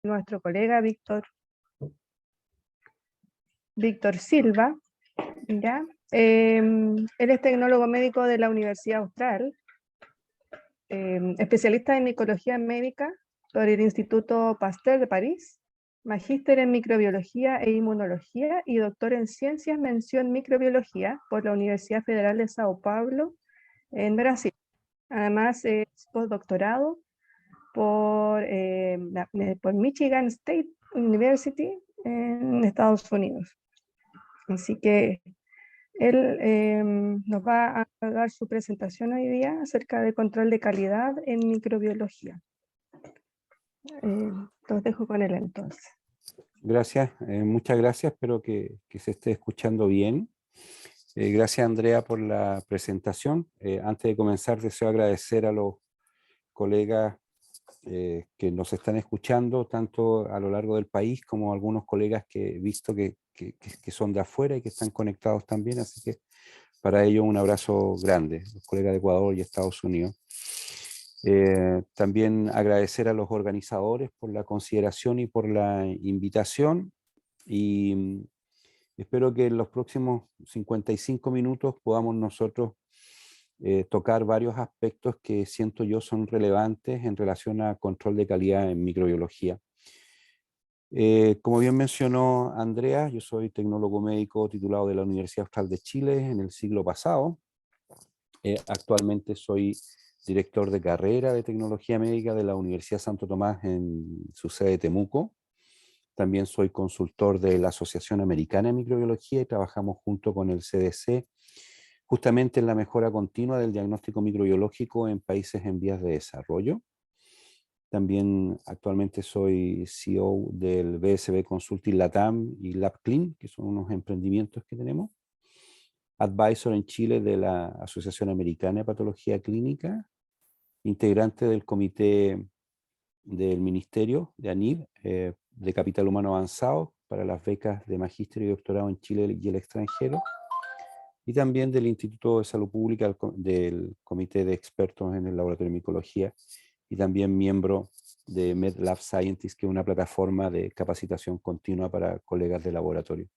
nuestro colega Víctor Silva, ¿ya? Él es tecnólogo médico de la Universidad Austral, especialista en micología médica por el Instituto Pasteur de París, magíster en microbiología e inmunología y doctor en ciencias mención microbiología por la Universidad Federal de Sao Paulo en Brasil. Además es postdoctorado por Michigan State University en Estados Unidos. Así que él nos va a dar su presentación hoy día acerca de control de calidad en microbiología. Los dejo con él entonces. Gracias, muchas gracias, espero que se esté escuchando bien. Gracias, Andrea, por la presentación. Antes de comenzar, deseo agradecer a los colegas que nos están escuchando, tanto a lo largo del país como a algunos colegas que he visto que son de afuera y que están conectados también, así que para ellos un abrazo grande, los colegas de Ecuador y Estados Unidos. También agradecer a los organizadores por la consideración y por la invitación, y espero que en los próximos 55 minutos podamos nosotros tocar varios aspectos que siento yo son relevantes en relación a control de calidad en microbiología. Como bien mencionó Andrea, yo soy tecnólogo médico titulado de la Universidad Austral de Chile en el siglo pasado. Actualmente soy director de carrera de tecnología médica de la Universidad Santo Tomás en su sede de Temuco. También soy consultor de la Asociación Americana de Microbiología y trabajamos junto con el CDC justamente en la mejora continua del diagnóstico microbiológico en países en vías de desarrollo. También actualmente soy CEO del BSB Consulting Latam y LabClean, que son unos emprendimientos que tenemos. Advisor en Chile de la Asociación Americana de Patología Clínica, integrante del comité del Ministerio de ANID, de Capital Humano Avanzado, para las becas de magíster y doctorado en Chile y el extranjero, y también del Instituto de Salud Pública, del Comité de Expertos en el Laboratorio de Micología, y también miembro de MedLab Scientist, que es una plataforma de capacitación continua para colegas de laboratorio.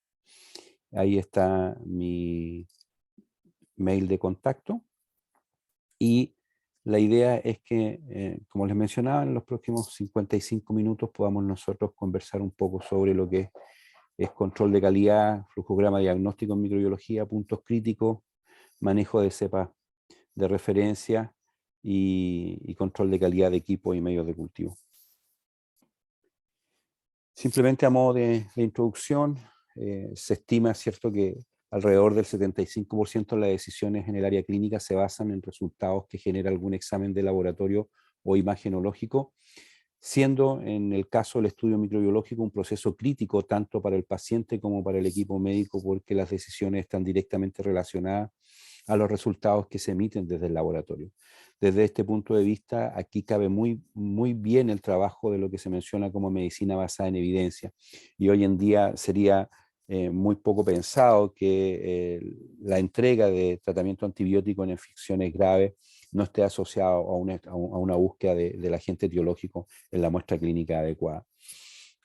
Ahí está mi mail de contacto, y la idea es que, como les mencionaba, en los próximos 55 minutos podamos nosotros conversar un poco sobre lo que es control de calidad, flujograma diagnóstico en microbiología, puntos críticos, manejo de cepas de referencia y control de calidad de equipos y medios de cultivo. Simplemente a modo de introducción, se estima, ¿cierto?, que alrededor del 75% de las decisiones en el área clínica se basan en resultados que genera algún examen de laboratorio o imagenológico, siendo en el caso del estudio microbiológico un proceso crítico tanto para el paciente como para el equipo médico, porque las decisiones están directamente relacionadas a los resultados que se emiten desde el laboratorio. Desde este punto de vista, aquí cabe muy bien el trabajo de lo que se menciona como medicina basada en evidencia, y hoy en día sería muy poco pensado que la entrega de tratamiento antibiótico en infecciones graves no esté asociado a una búsqueda del agente etiológico en la muestra clínica adecuada.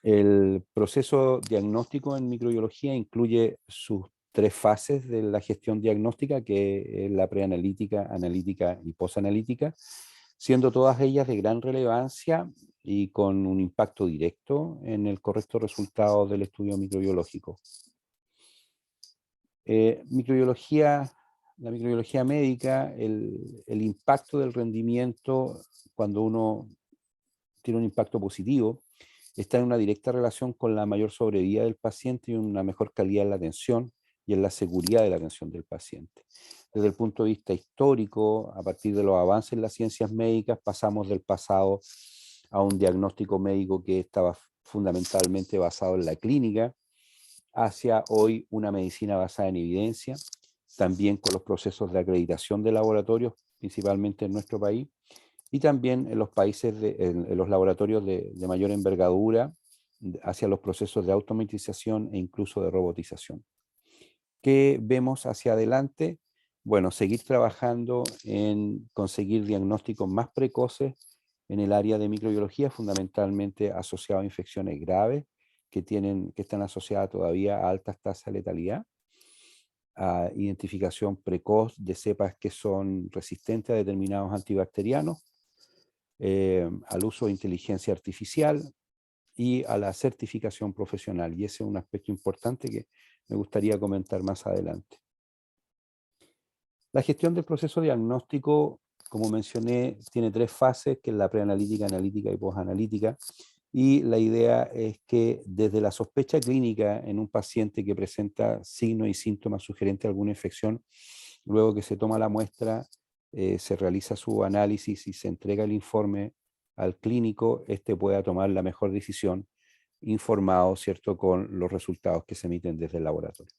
El proceso diagnóstico en microbiología incluye sus 3 fases de la gestión diagnóstica, que es la preanalítica, analítica y posanalítica, siendo todas ellas de gran relevancia y con un impacto directo en el correcto resultado del estudio microbiológico. La microbiología médica, el impacto del rendimiento, cuando uno tiene un impacto positivo, está en una directa relación con la mayor sobrevida del paciente y una mejor calidad en la atención y en la seguridad de la atención del paciente. Desde el punto de vista histórico, a partir de los avances en las ciencias médicas, pasamos del pasado a un diagnóstico médico que estaba fundamentalmente basado en la clínica, hacia hoy una medicina basada en evidencia, también con los procesos de acreditación de laboratorios, principalmente en nuestro país, y también en los países, en los laboratorios de mayor envergadura, hacia los procesos de automatización e incluso de robotización. ¿Qué vemos hacia adelante? Bueno, seguir trabajando en conseguir diagnósticos más precoces en el área de microbiología, fundamentalmente asociado a infecciones graves que están asociadas todavía a altas tasas de letalidad, a identificación precoz de cepas que son resistentes a determinados antibacterianos, al uso de inteligencia artificial y a la certificación profesional. Y ese es un aspecto importante que me gustaría comentar más adelante. La gestión del proceso diagnóstico, como mencioné, tiene 3 fases, que es la preanalítica, analítica y posanalítica. Y la idea es que desde la sospecha clínica en un paciente que presenta signos y síntomas sugerentes a alguna infección, luego que se toma la muestra, se realiza su análisis y se entrega el informe al clínico, este pueda tomar la mejor decisión informado, ¿cierto?, con los resultados que se emiten desde el laboratorio.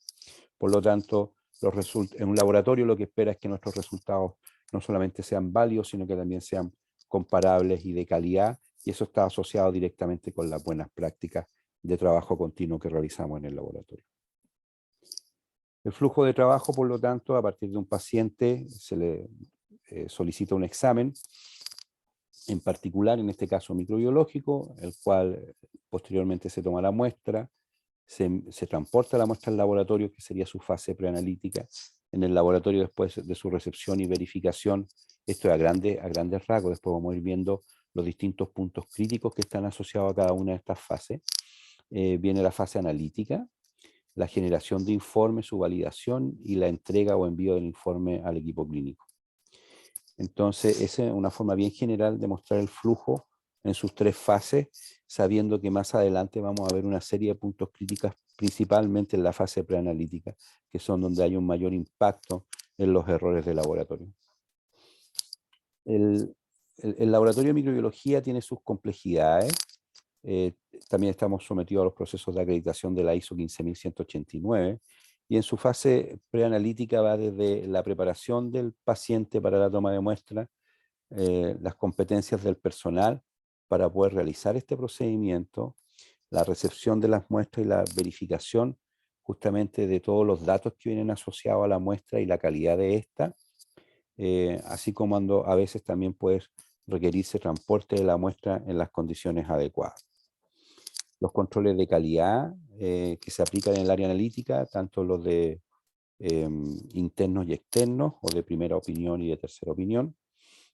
Por lo tanto, en un laboratorio lo que espera es que nuestros resultados no solamente sean válidos, sino que también sean comparables y de calidad, y eso está asociado directamente con las buenas prácticas de trabajo continuo que realizamos en el laboratorio. El flujo de trabajo, por lo tanto, a partir de un paciente se le solicita un examen, en particular, en este caso microbiológico, el cual posteriormente se toma la muestra, se transporta la muestra al laboratorio, que sería su fase preanalítica. En el laboratorio, después de su recepción y verificación, esto es a grandes rasgos, después vamos a ir viendo los distintos puntos críticos que están asociados a cada una de estas fases. Viene la fase analítica, la generación de informe, su validación y la entrega o envío del informe al equipo clínico. Entonces, esa es una forma bien general de mostrar el flujo en sus 3 fases, sabiendo que más adelante vamos a ver una serie de puntos críticos, principalmente en la fase preanalítica, que son donde hay un mayor impacto en los errores de laboratorio. El laboratorio de microbiología tiene sus complejidades. También estamos sometidos a los procesos de acreditación de la ISO 15189, y en su fase preanalítica va desde la preparación del paciente para la toma de muestra, las competencias del personal para poder realizar este procedimiento, la recepción de las muestras y la verificación justamente de todos los datos que vienen asociados a la muestra y la calidad de esta, así como a veces también puede requerirse transporte de la muestra en las condiciones adecuadas. Los controles de calidad que se aplican en el área analítica, tanto los de internos y externos, o de primera opinión y de tercera opinión,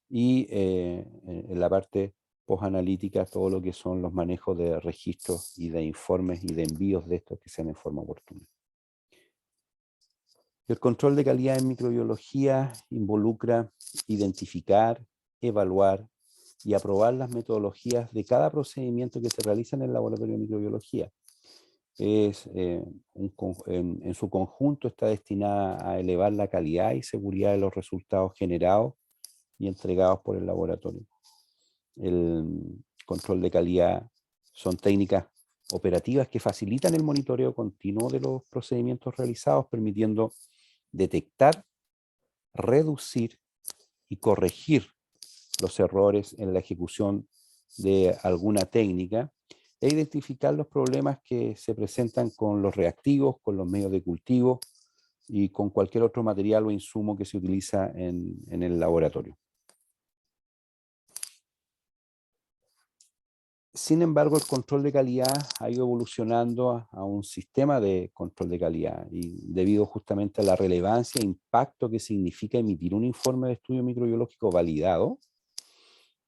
y en la parte posanalítica, todo lo que son los manejos de registros y de informes y de envíos de estos que sean en forma oportuna. El control de calidad en microbiología involucra identificar, evaluar y aprobar las metodologías de cada procedimiento que se realiza en el laboratorio de microbiología. En su conjunto está destinada a elevar la calidad y seguridad de los resultados generados y entregados por el laboratorio. El control de calidad son técnicas operativas que facilitan el monitoreo continuo de los procedimientos realizados, permitiendo detectar, reducir y corregir los errores en la ejecución de alguna técnica e identificar los problemas que se presentan con los reactivos, con los medios de cultivo y con cualquier otro material o insumo que se utiliza en el laboratorio. Sin embargo, el control de calidad ha ido evolucionando a un sistema de control de calidad, y debido justamente a la relevancia e impacto que significa emitir un informe de estudio microbiológico validado,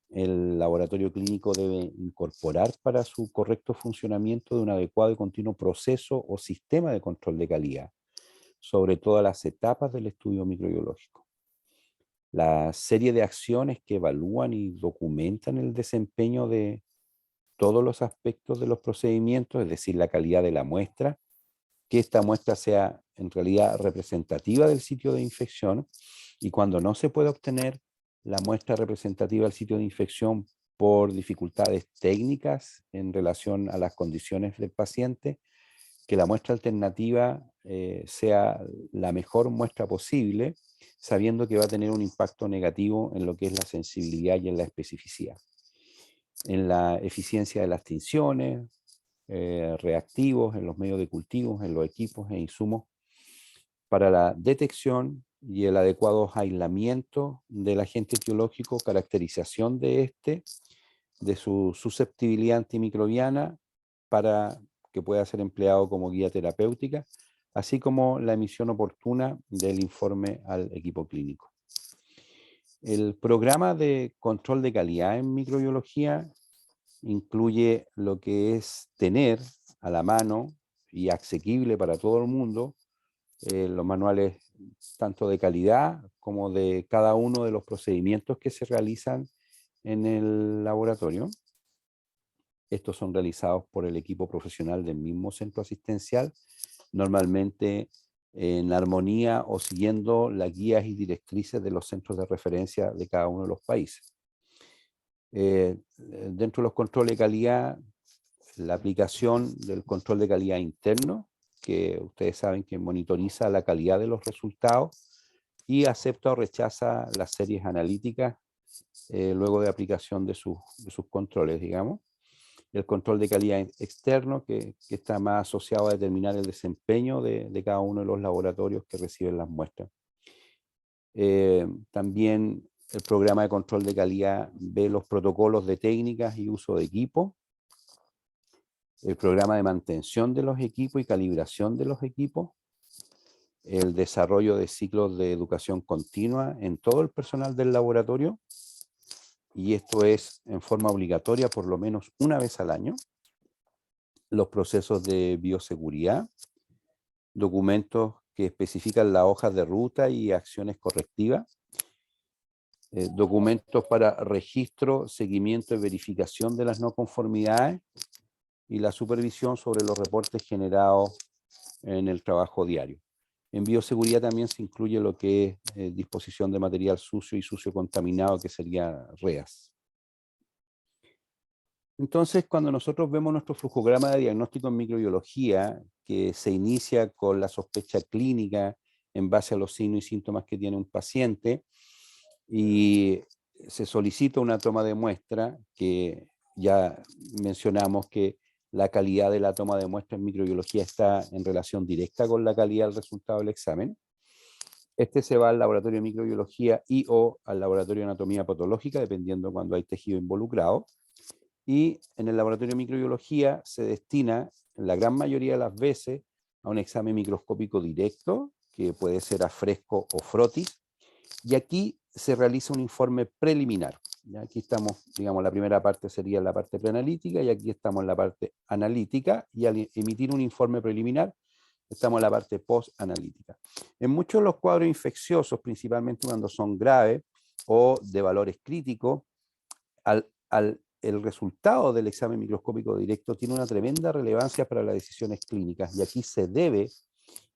el laboratorio clínico debe incorporar para su correcto funcionamiento de un adecuado y continuo proceso o sistema de control de calidad sobre todas las etapas del estudio microbiológico. La serie de acciones que evalúan y documentan el desempeño de todos los aspectos de los procedimientos, es decir, la calidad de la muestra, que esta muestra sea en realidad representativa del sitio de infección, y cuando no se puede obtener la muestra representativa del sitio de infección por dificultades técnicas en relación a las condiciones del paciente, que la muestra alternativa sea la mejor muestra posible, sabiendo que va a tener un impacto negativo en lo que es la sensibilidad y en la especificidad, en la eficiencia de las tinciones, reactivos, en los medios de cultivos, en los equipos e insumos para la detección y el adecuado aislamiento del agente etiológico, caracterización de este de su susceptibilidad antimicrobiana para que pueda ser empleado como guía terapéutica, así como la emisión oportuna del informe al equipo clínico. El programa de control de calidad en microbiología incluye lo que es tener a la mano y asequible para todo el mundo los manuales tanto de calidad como de cada uno de los procedimientos que se realizan en el laboratorio. Estos son realizados por el equipo profesional del mismo centro asistencial, normalmente en armonía o siguiendo las guías y directrices de los centros de referencia de cada uno de los países. Dentro de los controles de calidad, la aplicación del control de calidad interno, que ustedes saben que monitoriza la calidad de los resultados y acepta o rechaza las series analíticas luego de aplicación de sus controles, digamos. El control de calidad externo, que está más asociado a determinar el desempeño de cada uno de los laboratorios que reciben las muestras. También el programa de control de calidad ve los protocolos de técnicas y uso de equipo, el programa de mantención de los equipos y calibración de los equipos, el desarrollo de ciclos de educación continua en todo el personal del laboratorio, y esto es en forma obligatoria por lo menos una vez al año, los procesos de bioseguridad, documentos que especifican las hojas de ruta y acciones correctivas, documentos para registro, seguimiento y verificación de las no conformidades y la supervisión sobre los reportes generados en el trabajo diario. En bioseguridad también se incluye lo que es disposición de material sucio y sucio contaminado, que sería REAS. Entonces, cuando nosotros vemos nuestro flujograma de diagnóstico en microbiología, que se inicia con la sospecha clínica en base a los signos y síntomas que tiene un paciente, y se solicita una toma de muestra, que ya mencionamos que la calidad de la toma de muestra en microbiología está en relación directa con la calidad del resultado del examen. Este se va al laboratorio de microbiología y o al laboratorio de anatomía patológica, dependiendo cuando hay tejido involucrado. Y en el laboratorio de microbiología se destina, la gran mayoría de las veces, a un examen microscópico directo, que puede ser a fresco o frotis, y aquí se realiza un informe preliminar. ¿Ya? Aquí estamos, digamos, la primera parte sería la parte preanalítica, y aquí estamos en la parte analítica, y al emitir un informe preliminar, estamos en la parte post-analítica. En muchos de los cuadros infecciosos, principalmente cuando son graves o de valores críticos, el resultado del examen microscópico directo tiene una tremenda relevancia para las decisiones clínicas, y aquí se debe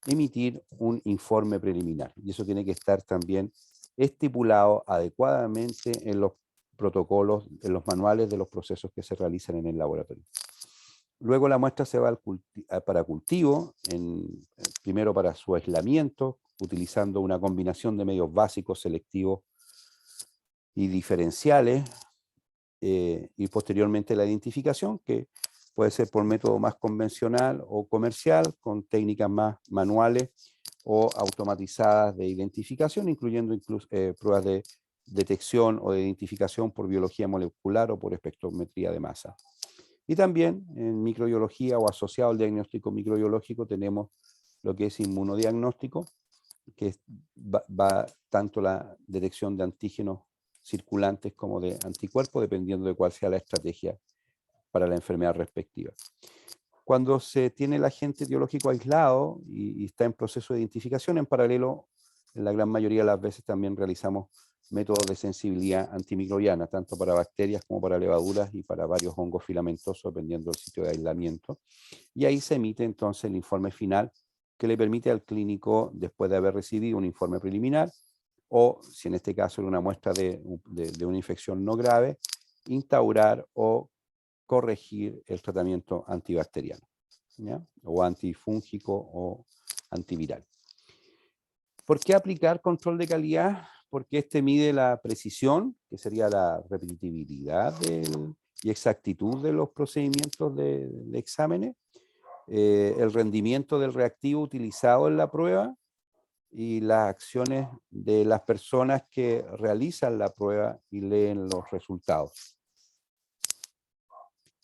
emitir un informe preliminar, y eso tiene que estar también estipulado adecuadamente en los protocolos, en los manuales de los procesos que se realizan en el laboratorio. Luego la muestra se va para cultivo, primero para su aislamiento, utilizando una combinación de medios básicos, selectivos y diferenciales, y posteriormente la identificación, que puede ser por método más convencional o comercial, con técnicas más manuales o automatizadas de identificación, incluyendo incluso pruebas de detección o de identificación por biología molecular o por espectrometría de masa. Y también en microbiología o asociado al diagnóstico microbiológico tenemos lo que es inmunodiagnóstico, que va tanto la detección de antígenos circulantes como de anticuerpos, dependiendo de cuál sea la estrategia para la enfermedad respectiva. Cuando se tiene el agente etiológico aislado y está en proceso de identificación, en paralelo, en la gran mayoría de las veces también realizamos métodos de sensibilidad antimicrobiana, tanto para bacterias como para levaduras y para varios hongos filamentosos, dependiendo del sitio de aislamiento. Y ahí se emite entonces el informe final, que le permite al clínico, después de haber recibido un informe preliminar, o si en este caso era una muestra de una infección no grave, instaurar o corregir el tratamiento antibacteriano, ¿ya? O antifúngico o antiviral. ¿Por qué aplicar control de calidad? Porque este mide la precisión, que sería la repetibilidad y exactitud de los procedimientos de exámenes, el rendimiento del reactivo utilizado en la prueba y las acciones de las personas que realizan la prueba y leen los resultados.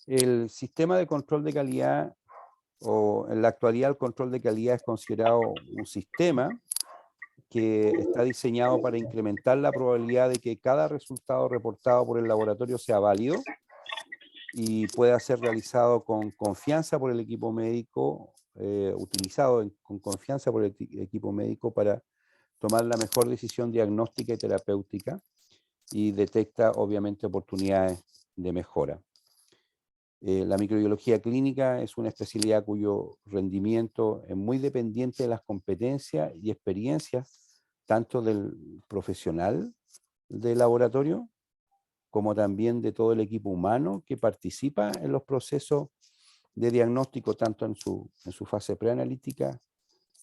El sistema de control de calidad, o en la actualidad el control de calidad es considerado un sistema que está diseñado para incrementar la probabilidad de que cada resultado reportado por el laboratorio sea válido y pueda ser realizado con confianza por el equipo médico, con confianza por el equipo médico para tomar la mejor decisión diagnóstica y terapéutica, y detecta obviamente oportunidades de mejora. La microbiología clínica es una especialidad cuyo rendimiento es muy dependiente de las competencias y experiencias tanto del profesional del laboratorio como también de todo el equipo humano que participa en los procesos de diagnóstico, tanto en su fase preanalítica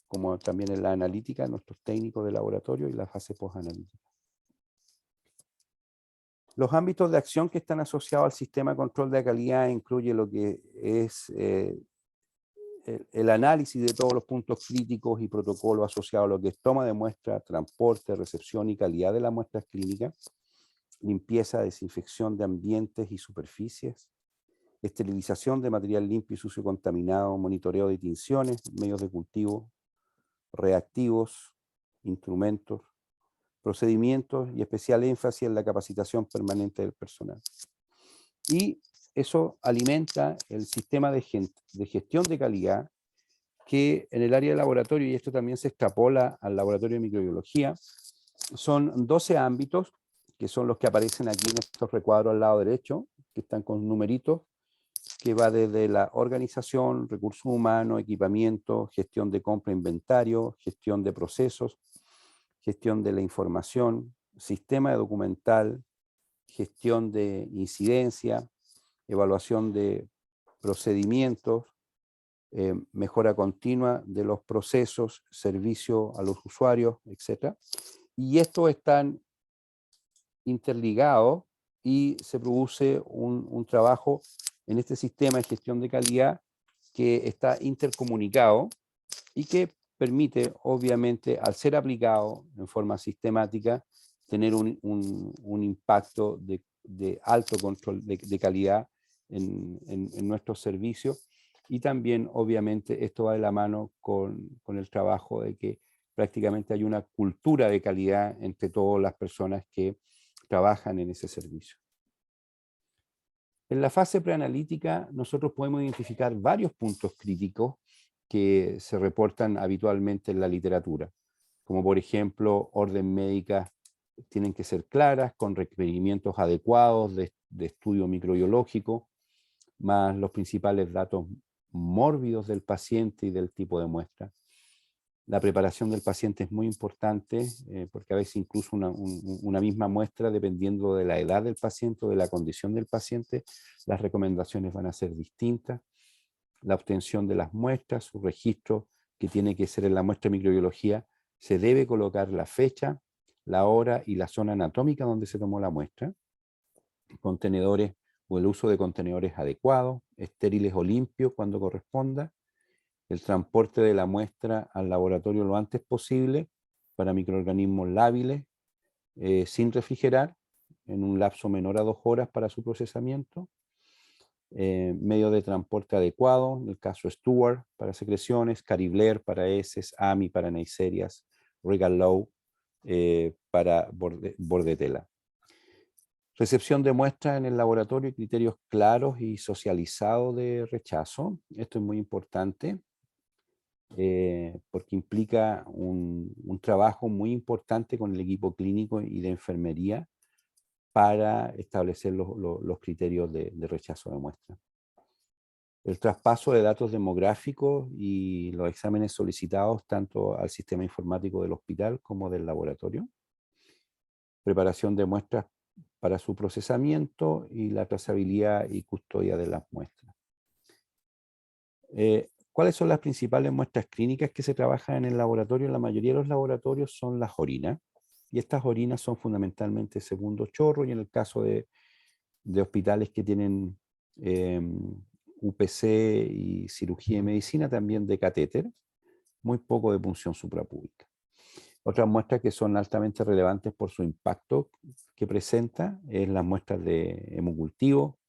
como también en la analítica, nuestros técnicos de laboratorio, y la fase postanalítica. Los ámbitos de acción que están asociados al sistema de control de calidad incluye lo que es el análisis de todos los puntos críticos y protocolos asociados a lo que es toma de muestra, transporte, recepción y calidad de las muestras clínicas, limpieza, desinfección de ambientes y superficies, esterilización de material limpio y sucio contaminado, monitoreo de tinciones, medios de cultivo, reactivos, instrumentos, procedimientos y especial énfasis en la capacitación permanente del personal. Y eso alimenta el sistema de gestión de calidad que en el área de laboratorio, y esto también se extrapola al laboratorio de microbiología, son 12 ámbitos que son los que aparecen aquí en estos recuadros al lado derecho, que están con numeritos, que va desde la organización, recursos humanos, equipamiento, gestión de compra, inventario, gestión de procesos, gestión de la información, sistema documental, gestión de incidencia, evaluación de procedimientos, mejora continua de los procesos, servicio a los usuarios, etc. Y estos están interligados y se produce un trabajo en este sistema de gestión de calidad que está intercomunicado y que permite, obviamente, al ser aplicado en forma sistemática, tener un impacto de alto control de calidad en nuestros servicios. Y también, obviamente, esto va de la mano con el trabajo de que prácticamente hay una cultura de calidad entre todas las personas que trabajan en ese servicio. En la fase preanalítica nosotros podemos identificar varios puntos críticos que se reportan habitualmente en la literatura, como por ejemplo, orden médica tienen que ser claras, con requerimientos adecuados de estudio microbiológico, más los principales datos mórbidos del paciente y del tipo de muestra. La preparación del paciente es muy importante, porque a veces incluso una misma muestra, dependiendo de la edad del paciente o de la condición del paciente, las recomendaciones van a ser distintas. La obtención de las muestras, su registro, que tiene que ser en la muestra de microbiología, se debe colocar la fecha, la hora y la zona anatómica donde se tomó la muestra, contenedores o el uso de contenedores adecuados, estériles o limpios cuando corresponda, el transporte de la muestra al laboratorio lo antes posible para microorganismos lábiles, sin refrigerar, en un lapso menor a 2 horas para su procesamiento, medio de transporte adecuado, en el caso Stewart para secreciones, Caribler para heces, AMI para neiserias, Regal Low para bordetela. Recepción de muestras en el laboratorio y criterios claros y socializados de rechazo. Esto es muy importante porque implica un trabajo muy importante con el equipo clínico y de enfermería para establecer los criterios de rechazo de muestra. El traspaso de datos demográficos y los exámenes solicitados tanto al sistema informático del hospital como del laboratorio. Preparación de muestras para su procesamiento y la trazabilidad y custodia de las muestras. ¿Cuáles son las principales muestras clínicas que se trabajan en el laboratorio? La mayoría de los laboratorios son las orinas, y estas orinas son fundamentalmente segundo chorro, y en el caso de hospitales que tienen UPC y cirugía y medicina, también de catéter, muy poco de punción suprapúbica. Otras muestras que son altamente relevantes por su impacto que presenta es las muestras de hemocultivo,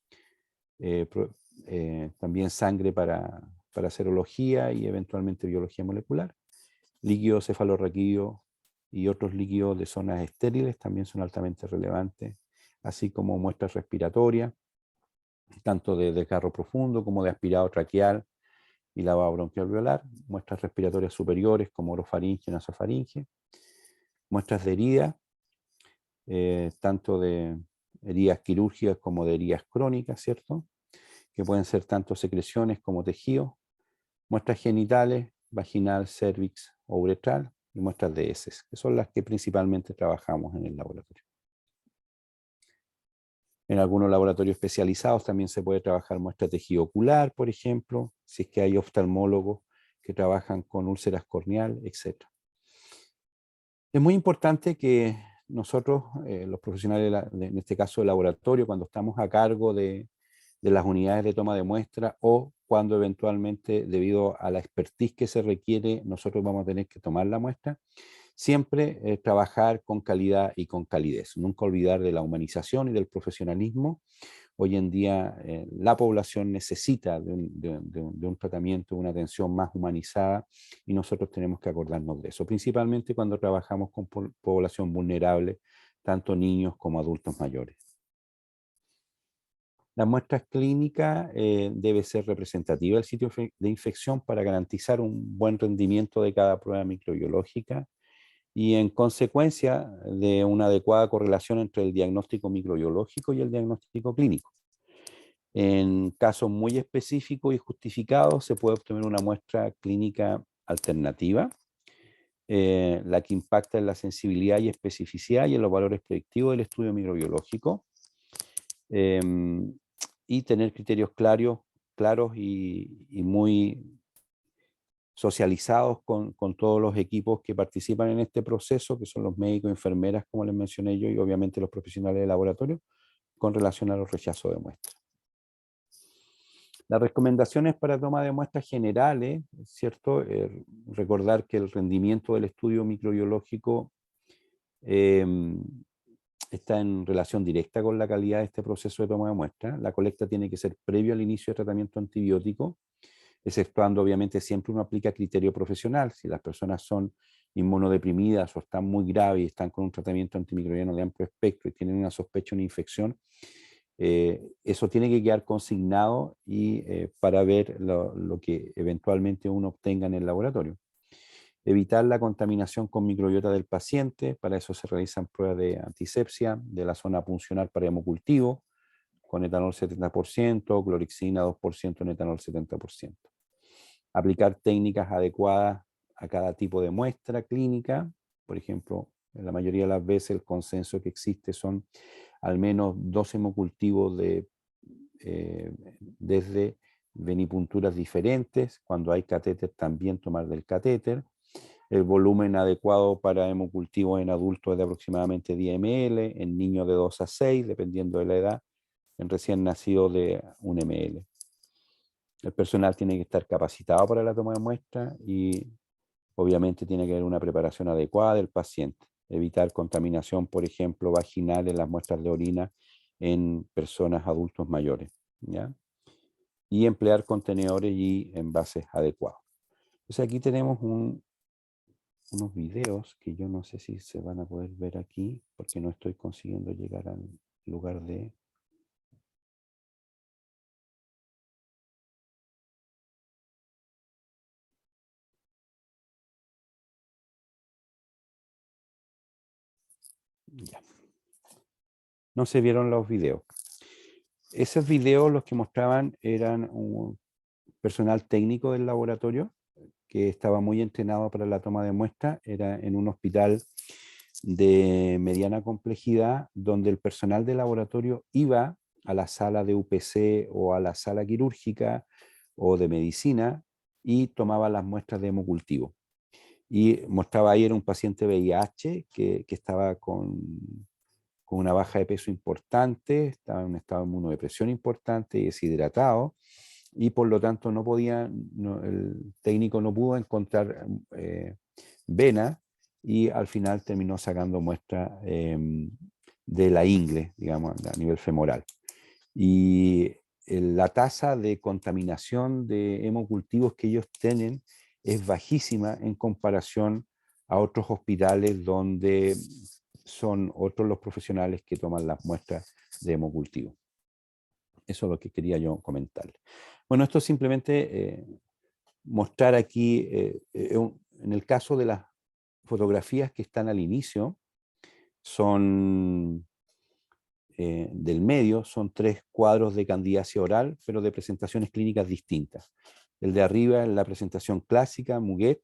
también sangre para serología y eventualmente biología molecular. Líquido cefalorraquídeo y otros líquidos de zonas estériles también son altamente relevantes, así como muestras respiratorias, tanto de desgarro profundo como de aspirado traqueal y lavado bronquialveolar, muestras respiratorias superiores como orofaringe y nasofaringe, muestras de heridas, tanto de heridas quirúrgicas como de heridas crónicas, ¿cierto? Que pueden ser tanto secreciones como tejidos, muestras genitales, vaginal, cervix o uretral, y muestras de heces, que son las que principalmente trabajamos en el laboratorio. En algunos laboratorios especializados también se puede trabajar muestra de tejido ocular, por ejemplo, si es que hay oftalmólogos que trabajan con úlceras corneal, etc. Es muy importante que nosotros, los profesionales, en este caso del laboratorio, cuando estamos a cargo de las unidades de toma de muestra o cuando eventualmente, debido a la expertise que se requiere, nosotros vamos a tener que tomar la muestra, siempre trabajar con calidad y con calidez. Nunca olvidar de la humanización y del profesionalismo. Hoy en día la población necesita de un tratamiento, de una atención más humanizada y nosotros tenemos que acordarnos de eso, principalmente cuando trabajamos con población vulnerable, tanto niños como adultos mayores. Las muestras clínicas debe ser representativa del sitio de infección para garantizar un buen rendimiento de cada prueba microbiológica y en consecuencia de una adecuada correlación entre el diagnóstico microbiológico y el diagnóstico clínico. En casos muy específicos y justificados se puede obtener una muestra clínica alternativa, la que impacta en la sensibilidad y especificidad y en los valores predictivos del estudio microbiológico, y tener criterios claros y muy socializados con todos los equipos que participan en este proceso, que son los médicos, enfermeras, como les mencioné yo, y obviamente los profesionales de laboratorio, con relación a los rechazos de muestras. Las recomendaciones para toma de muestras generales, ¿cierto? Recordar que el rendimiento del estudio microbiológico está en relación directa con la calidad de este proceso de toma de muestras. La colecta tiene que ser previo al inicio de tratamiento antibiótico, exceptuando obviamente siempre uno aplica criterio profesional. Si las personas son inmunodeprimidas o están muy graves y están con un tratamiento antimicrobiano de amplio espectro y tienen una sospecha de una infección, eso tiene que quedar consignado y para ver lo que eventualmente uno obtenga en el laboratorio. Evitar la contaminación con microbiota del paciente, para eso se realizan pruebas de antisepsia de la zona puncional para hemocultivo, con etanol 70%, clorixina 2%, en etanol 70%. Aplicar técnicas adecuadas a cada tipo de muestra clínica, por ejemplo, en la mayoría de las veces el consenso que existe son al menos 2 hemocultivos desde venipunturas diferentes. Cuando hay catéter, también tomar del catéter. El volumen adecuado para hemocultivos en adultos es de aproximadamente 10 ml, en niños de 2 a 6, dependiendo de la edad, en recién nacidos de 1 ml. El personal tiene que estar capacitado para la toma de muestras y obviamente tiene que haber una preparación adecuada del paciente. Evitar contaminación, por ejemplo, vaginal en las muestras de orina en personas adultos mayores, ¿ya? Y emplear contenedores y envases adecuados. Entonces aquí tenemos unos videos que yo no sé si se van a poder ver aquí porque no estoy consiguiendo llegar al lugar de... Ya. No se vieron los videos. Esos videos los que mostraban eran un personal técnico del laboratorio que estaba muy entrenado para la toma de muestras. Era en un hospital de mediana complejidad donde el personal del laboratorio iba a la sala de UPC o a la sala quirúrgica o de medicina y tomaba las muestras de hemocultivo. Y mostraba ahí, era un paciente VIH que estaba con una baja de peso importante, estaba en un estado de inmunodepresión importante y deshidratado, y por lo tanto no podía, el técnico no pudo encontrar vena y al final terminó sacando muestra de la ingle, digamos, a nivel femoral. Y la tasa de contaminación de hemocultivos que ellos tienen es bajísima en comparación a otros hospitales donde son otros los profesionales que toman las muestras de hemocultivo. Eso es lo que quería yo comentarle. Bueno, esto es simplemente mostrar aquí, en el caso de las fotografías que están al inicio, son del medio, son 3 cuadros de candidiasis oral, pero de presentaciones clínicas distintas. El de arriba es la presentación clásica, Muguet,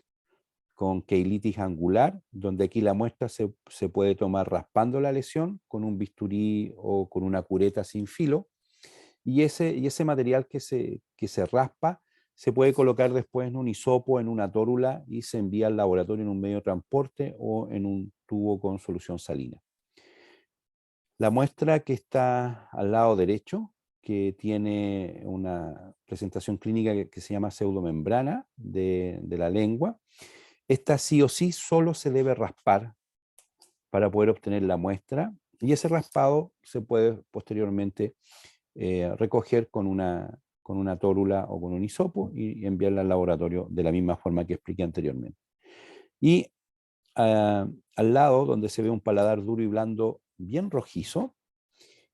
con queilitis angular, donde aquí la muestra se puede tomar raspando la lesión con un bisturí o con una cureta sin filo, y ese material que se raspa se puede colocar después en un hisopo, en una tórula, y se envía al laboratorio en un medio de transporte o en un tubo con solución salina. La muestra que está al lado derecho, que tiene una presentación clínica que se llama pseudomembrana de la lengua, esta sí o sí solo se debe raspar para poder obtener la muestra, y ese raspado se puede posteriormente recoger con una tórula o con un hisopo y enviarla al laboratorio de la misma forma que expliqué anteriormente. Y al lado, donde se ve un paladar duro y blando bien rojizo,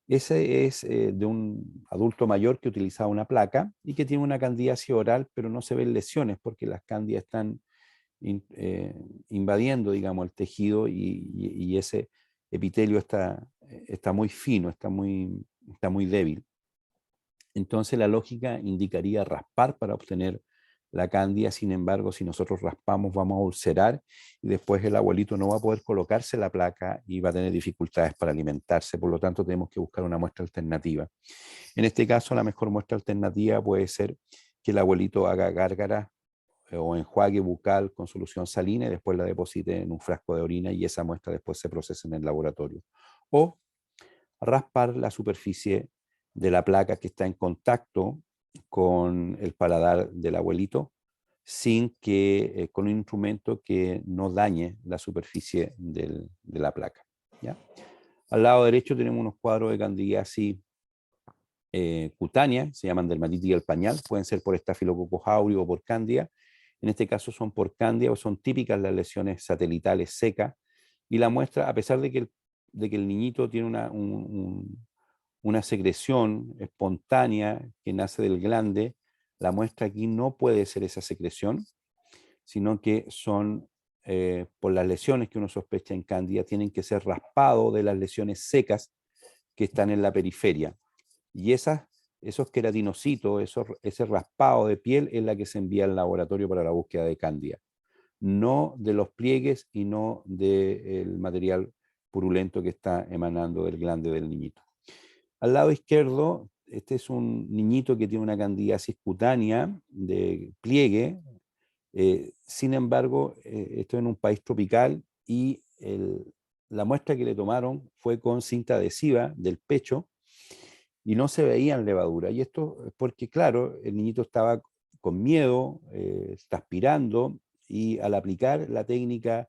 ese es de un adulto mayor que utilizaba una placa y que tiene una candidiasis oral, pero no se ven lesiones porque las cándidas están invadiendo, digamos, el tejido, y ese epitelio está muy fino, está muy débil. Entonces la lógica indicaría raspar para obtener la cándida. Sin embargo, si nosotros raspamos, vamos a ulcerar y después el abuelito no va a poder colocarse la placa y va a tener dificultades para alimentarse. Por lo tanto, tenemos que buscar una muestra alternativa. En este caso, la mejor muestra alternativa puede ser que el abuelito haga gárgara o enjuague bucal con solución salina y después la deposite en un frasco de orina, y esa muestra después se procesa en el laboratorio. O raspar la superficie de la placa que está en contacto con el paladar del abuelito, sin que, con un instrumento que no dañe la superficie de la placa, ¿ya? Al lado derecho tenemos unos cuadros de candidiasis cutánea, se llaman dermatitis del pañal, pueden ser por Staphylococcus aureus o por cándida. En este caso son por cándida, o son típicas las lesiones satelitales secas, y la muestra, a pesar de que el niñito tiene una secreción espontánea que nace del glande, la muestra aquí no puede ser esa secreción, sino que son, por las lesiones que uno sospecha en cándida, tienen que ser raspados de las lesiones secas que están en la periferia. Y esos queratinocitos, ese raspado de piel es la que se envía al laboratorio para la búsqueda de cándida, no de los pliegues y no del material purulento que está emanando del glande del niñito. Al lado izquierdo, este es un niñito que tiene una candidiasis cutánea de pliegue. Sin embargo, esto en un país tropical, y la muestra que le tomaron fue con cinta adhesiva del pecho y no se veían levaduras. Y esto es porque, claro, el niñito estaba con miedo, está aspirando, y al aplicar la técnica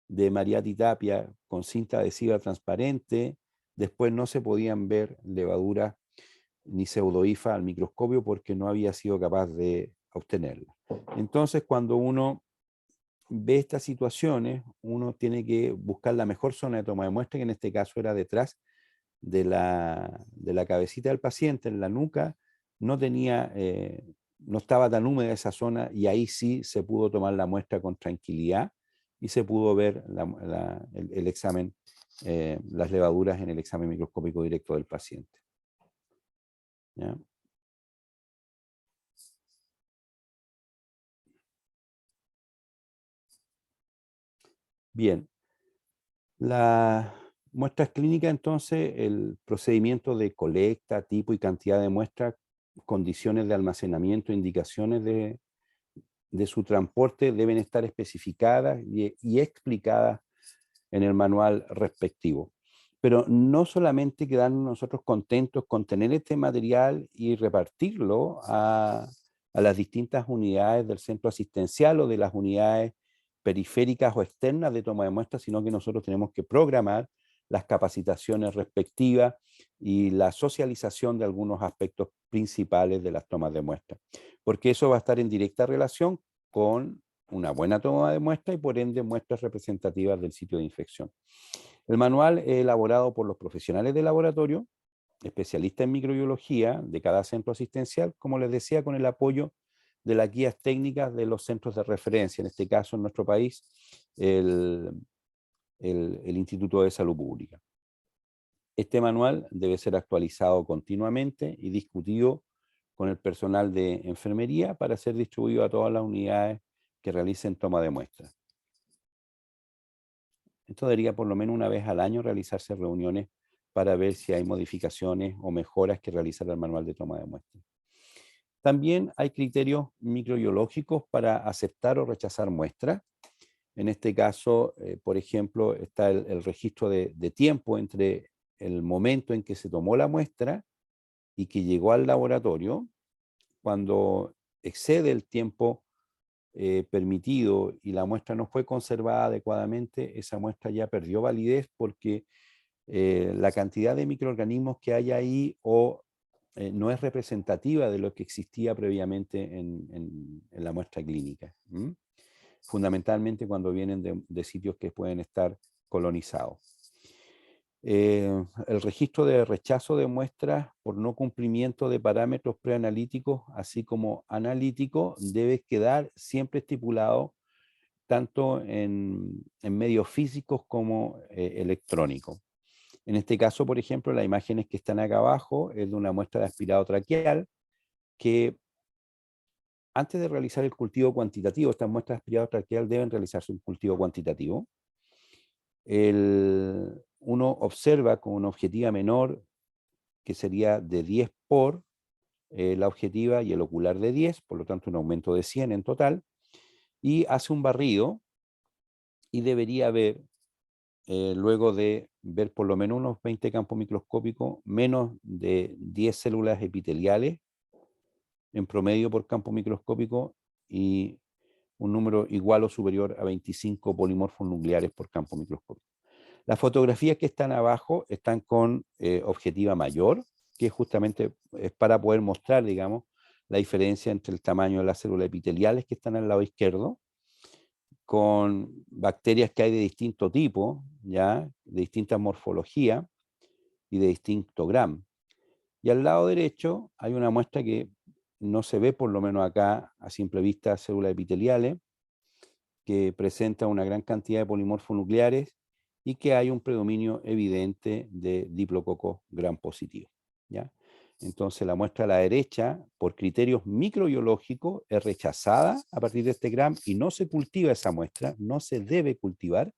de Mariatti Tapia con cinta adhesiva transparente, después no se podían ver levaduras ni pseudohifa al microscopio porque no había sido capaz de obtenerla. Entonces, cuando uno ve estas situaciones, uno tiene que buscar la mejor zona de toma de muestra, que en este caso era detrás de la cabecita del paciente, en la nuca. No tenía, no estaba tan húmeda esa zona, y ahí sí se pudo tomar la muestra con tranquilidad y se pudo ver el examen, las levaduras en el examen microscópico directo del paciente. ¿Ya? Bien, las muestras clínicas, entonces, el procedimiento de colecta, tipo y cantidad de muestras, condiciones de almacenamiento, indicaciones de su transporte deben estar especificadas y explicadas en el manual respectivo. Pero no solamente quedarnos nosotros contentos con tener este material y repartirlo a las distintas unidades del centro asistencial o de las unidades periféricas o externas de toma de muestras, sino que nosotros tenemos que programar las capacitaciones respectivas y la socialización de algunos aspectos principales de las tomas de muestra, porque eso va a estar en directa relación con una buena toma de muestra y por ende muestras representativas del sitio de infección. El manual es elaborado por los profesionales de laboratorio, especialistas en microbiología de cada centro asistencial, como les decía, con el apoyo de las guías técnicas de los centros de referencia, en este caso en nuestro país, el Instituto de Salud Pública. Este manual debe ser actualizado continuamente y discutido con el personal de enfermería para ser distribuido a todas las unidades que realicen toma de muestras. Esto debería por lo menos una vez al año realizarse reuniones para ver si hay modificaciones o mejoras que realizar al manual de toma de muestras. También hay criterios microbiológicos para aceptar o rechazar muestras. En este caso, por ejemplo, está el registro de tiempo entre el momento en que se tomó la muestra y que llegó al laboratorio. Cuando excede el tiempo permitido y la muestra no fue conservada adecuadamente, esa muestra ya perdió validez porque la cantidad de microorganismos que hay ahí no es representativa de lo que existía previamente en la muestra clínica. Fundamentalmente cuando vienen de sitios que pueden estar colonizados. El registro de rechazo de muestras por no cumplimiento de parámetros preanalíticos, así como analíticos, debe quedar siempre estipulado tanto en medios físicos como electrónicos. En este caso, por ejemplo, las imágenes que están acá abajo es de una muestra de aspirado traqueal que antes de realizar el cultivo cuantitativo, estas muestras de aspirado traqueal deben realizarse un cultivo cuantitativo. Uno observa con una objetiva menor, que sería de 10 por la objetiva y el ocular de 10, por lo tanto un aumento de 100 en total, y hace un barrido y debería haber, luego de ver por lo menos unos 20 campos microscópicos, menos de 10 células epiteliales en promedio por campo microscópico y un número igual o superior a 25 polimorfos nucleares por campo microscópico. Las fotografías que están abajo están con objetiva mayor, que justamente es para poder mostrar, digamos, la diferencia entre el tamaño de las células epiteliales que están al lado izquierdo, con bacterias que hay de distinto tipo, ¿ya? De distinta morfología y de distinto gram. Y al lado derecho hay una muestra que no se ve, por lo menos acá, a simple vista, células epiteliales, que presenta una gran cantidad de polimorfos nucleares y que hay un predominio evidente de diplococos gram positivo, ¿ya? Entonces la muestra a la derecha, por criterios microbiológicos, es rechazada a partir de este gram y no se cultiva esa muestra, no se debe cultivar,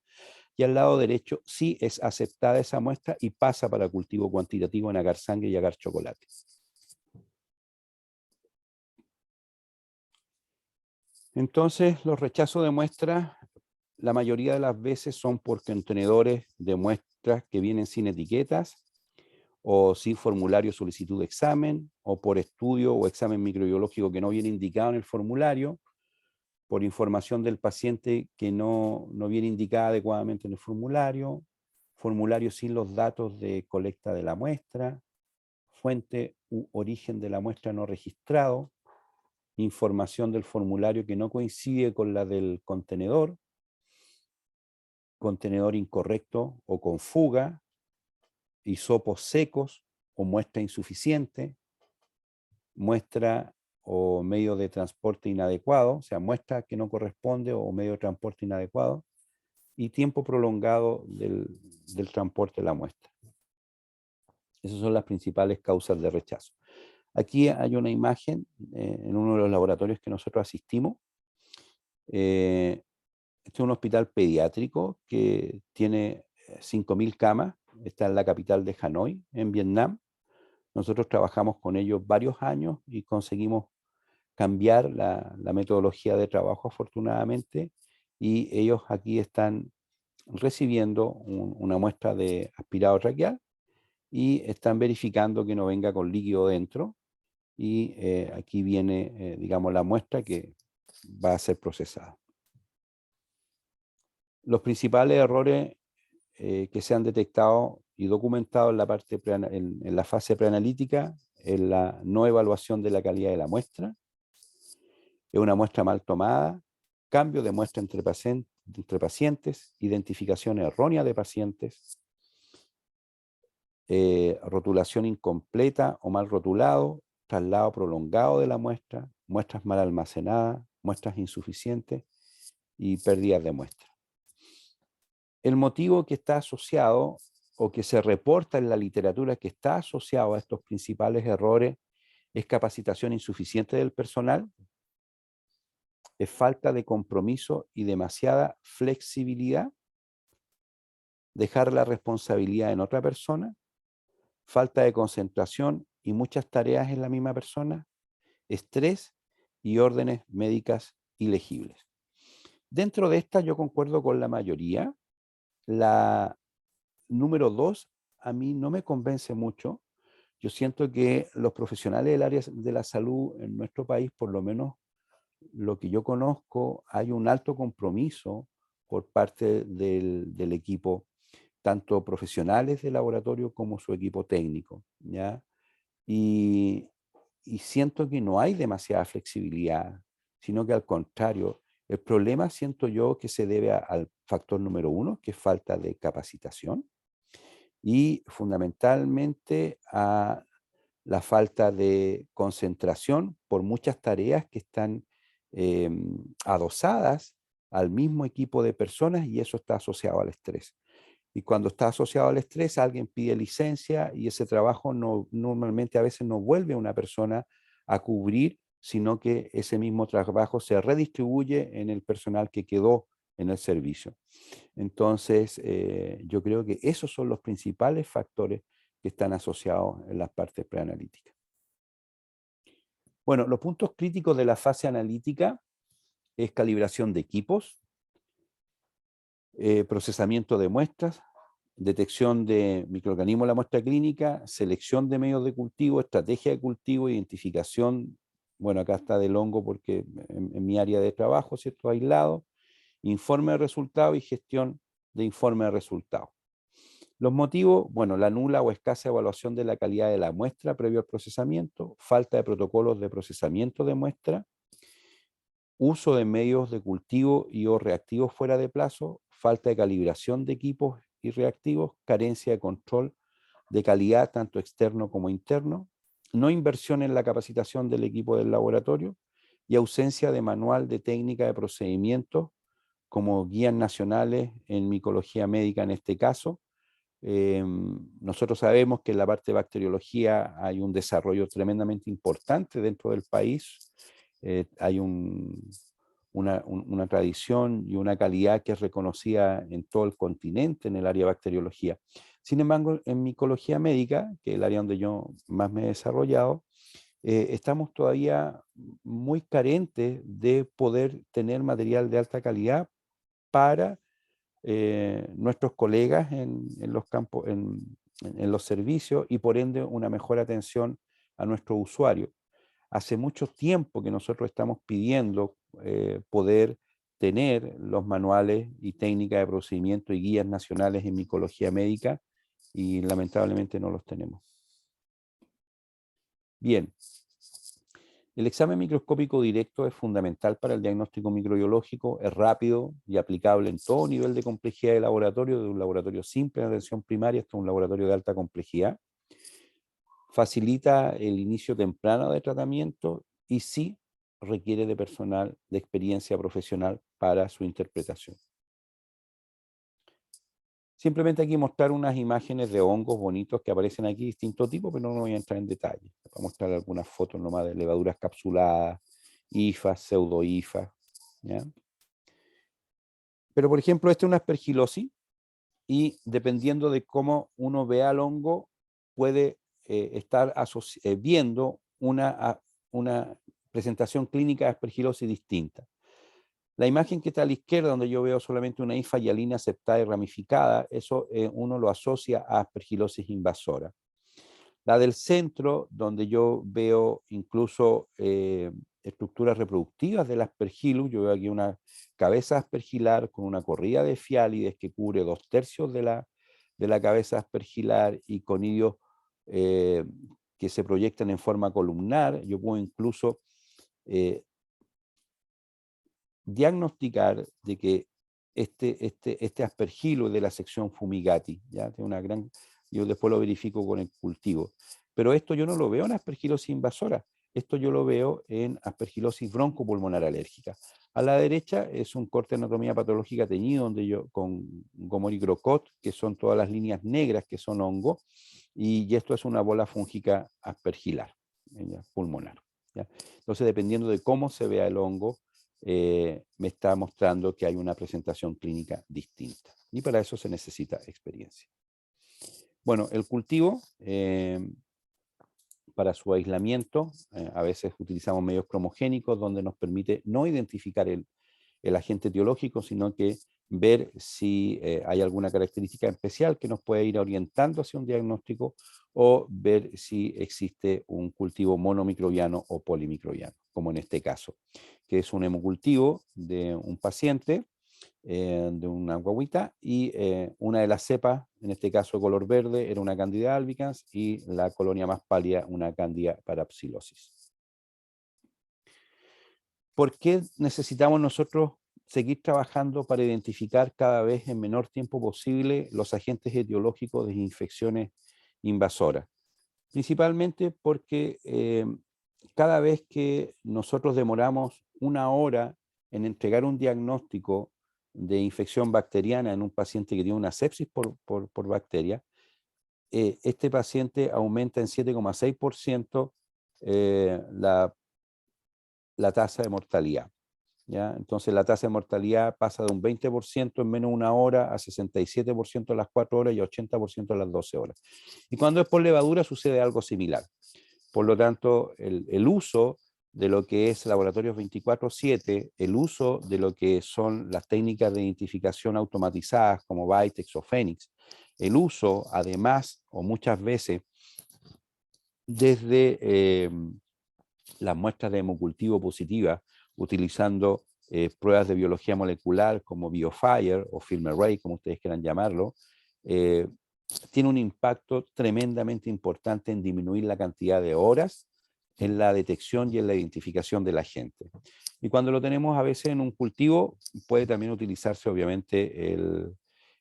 y al lado derecho sí es aceptada esa muestra y pasa para cultivo cuantitativo en agar sangre y agar chocolate. Entonces, los rechazos de muestras, la mayoría de las veces son por contenedores de muestras que vienen sin etiquetas, o sin formulario solicitud de examen, o por estudio o examen microbiológico que no viene indicado en el formulario, por información del paciente que no viene indicada adecuadamente en el formulario sin los datos de colecta de la muestra, fuente u origen de la muestra no registrado, información del formulario que no coincide con la del contenedor, contenedor incorrecto o con fuga, hisopos secos o muestra insuficiente, muestra o medio de transporte inadecuado, o sea, muestra que no corresponde o medio de transporte inadecuado, y tiempo prolongado del transporte de la muestra. Esas son las principales causas de rechazo. Aquí hay una imagen en uno de los laboratorios que nosotros asistimos. Este es un hospital pediátrico que tiene 5.000 camas, está en la capital de Hanoi, en Vietnam. Nosotros trabajamos con ellos varios años y conseguimos cambiar la metodología de trabajo, afortunadamente, y ellos aquí están recibiendo una muestra de aspirado traqueal y están verificando que no venga con líquido dentro, y aquí viene, digamos, la muestra que va a ser procesada. Los principales errores que se han detectado y documentado en en la fase preanalítica, en la no evaluación de la calidad de la muestra, es una muestra mal tomada, cambio de muestra entre pacientes, identificación errónea de pacientes, rotulación incompleta o mal rotulado, traslado prolongado de la muestra, muestras mal almacenadas, muestras insuficientes y pérdidas de muestra. El motivo que está asociado o que se reporta en la literatura que está asociado a estos principales errores es capacitación insuficiente del personal, es falta de compromiso y demasiada flexibilidad, dejar la responsabilidad en otra persona, falta de concentración y muchas tareas en la misma persona, estrés y órdenes médicas ilegibles. Dentro de estas yo concuerdo con la mayoría. La número 2 a mí no me convence mucho. Yo siento que los profesionales del área de la salud en nuestro país, por lo menos lo que yo conozco, hay un alto compromiso por parte del equipo, tanto profesionales de laboratorio como su equipo técnico, ¿ya? Y, y siento que no hay demasiada flexibilidad, sino que al contrario, el problema siento yo que se debe al factor número 1, que es falta de capacitación, y fundamentalmente a la falta de concentración por muchas tareas que están adosadas al mismo equipo de personas, y eso está asociado al estrés. Y cuando está asociado al estrés, alguien pide licencia y ese trabajo normalmente a veces no vuelve a una persona a cubrir, sino que ese mismo trabajo se redistribuye en el personal que quedó en el servicio. Entonces, yo creo que esos son los principales factores que están asociados en las partes preanalíticas. Bueno, los puntos críticos de la fase analítica es calibración de equipos, procesamiento de muestras, detección de microorganismos en la muestra clínica, selección de medios de cultivo, estrategia de cultivo, identificación, bueno, acá está del hongo porque en mi área de trabajo, ¿cierto? Aislado, informe de resultados y gestión de informe de resultados. Los motivos, bueno, la nula o escasa evaluación de la calidad de la muestra previo al procesamiento, falta de protocolos de procesamiento de muestra, uso de medios de cultivo y o reactivos fuera de plazo, falta de calibración de equipos y reactivos, carencia de control de calidad tanto externo como interno, no inversión en la capacitación del equipo del laboratorio y ausencia de manual de técnica de procedimientos como guías nacionales en micología médica en este caso. Nosotros sabemos que en la parte de bacteriología hay un desarrollo tremendamente importante dentro del país. Hay una tradición y una calidad que es reconocida en todo el continente en el área de bacteriología. Sin embargo, en micología médica, que es el área donde yo más me he desarrollado, estamos todavía muy carentes de poder tener material de alta calidad para nuestros colegas en los campos, en los servicios, y por ende una mejor atención a nuestros usuarios. Hace mucho tiempo que nosotros estamos pidiendo poder tener los manuales y técnicas de procedimiento y guías nacionales en micología médica, y lamentablemente no los tenemos. Bien. El examen microscópico directo es fundamental para el diagnóstico microbiológico, es rápido y aplicable en todo nivel de complejidad de laboratorio, de un laboratorio simple en atención primaria hasta un laboratorio de alta complejidad. Facilita el inicio temprano de tratamiento y sí requiere de personal de experiencia profesional para su interpretación. Simplemente aquí mostrar unas imágenes de hongos bonitos que aparecen aquí, distintos tipos, pero no voy a entrar en detalle. Voy a mostrar algunas fotos nomás de levaduras capsuladas, hifas, pseudohifas, ¿ya? Pero por ejemplo, esta es una aspergilosis y dependiendo de cómo uno vea al hongo, puede estar viendo una presentación clínica de aspergilosis distinta. La imagen que está a la izquierda, donde yo veo solamente una hifa hialina aceptada y ramificada, eso uno lo asocia a aspergilosis invasora. La del centro, donde yo veo incluso estructuras reproductivas del aspergillus, yo veo aquí una cabeza aspergilar con una corrida de fiálides que cubre 2/3 de la cabeza aspergilar y conidios que se proyectan en forma columnar. Yo puedo incluso diagnosticar de que este aspergilo es de la sección fumigati, ¿ya? Tiene una gran, yo después lo verifico con el cultivo. Pero esto yo no lo veo en aspergilosis invasora, esto yo lo veo en aspergilosis broncopulmonar alérgica. A la derecha es un corte de anatomía patológica teñido donde yo con Gomori-Grocott, que son todas las líneas negras que son hongo, y esto es una bola fúngica aspergilar, ¿ya? Pulmonar, ¿ya? Entonces, dependiendo de cómo se vea el hongo, me está mostrando que hay una presentación clínica distinta. Y para eso se necesita experiencia. Bueno, el cultivo, para su aislamiento, a veces utilizamos medios cromogénicos donde nos permite no identificar el agente etiológico, sino que ver si hay alguna característica especial que nos puede ir orientando hacia un diagnóstico o ver si existe un cultivo monomicrobiano o polimicrobiano, como en este caso, que es un hemocultivo de un paciente, de una guaguita, y una de las cepas, en este caso de color verde, era una Candida albicans y la colonia más pálida, una Candida parapsilosis. ¿Por qué necesitamos nosotros seguir trabajando para identificar cada vez en menor tiempo posible los agentes etiológicos de infecciones invasoras? Principalmente porque cada vez que nosotros demoramos una hora en entregar un diagnóstico de infección bacteriana en un paciente que tiene una sepsis por bacteria, este paciente aumenta en 7,6% la tasa de mortalidad, ¿ya? Entonces la tasa de mortalidad pasa de un 20% en menos de una hora a 67% a las 4 horas y a 80% a las 12 horas. Y cuando es por levadura sucede algo similar. Por lo tanto, el uso de lo que es laboratorios 24/7, el uso de lo que son las técnicas de identificación automatizadas como Vitex o Phoenix, el uso además o muchas veces desde las muestras de hemocultivo positiva, utilizando pruebas de biología molecular como BioFire o FilmArray, como ustedes quieran llamarlo, tiene un impacto tremendamente importante en disminuir la cantidad de horas en la detección y en la identificación de la gente. Y cuando lo tenemos a veces en un cultivo, puede también utilizarse obviamente el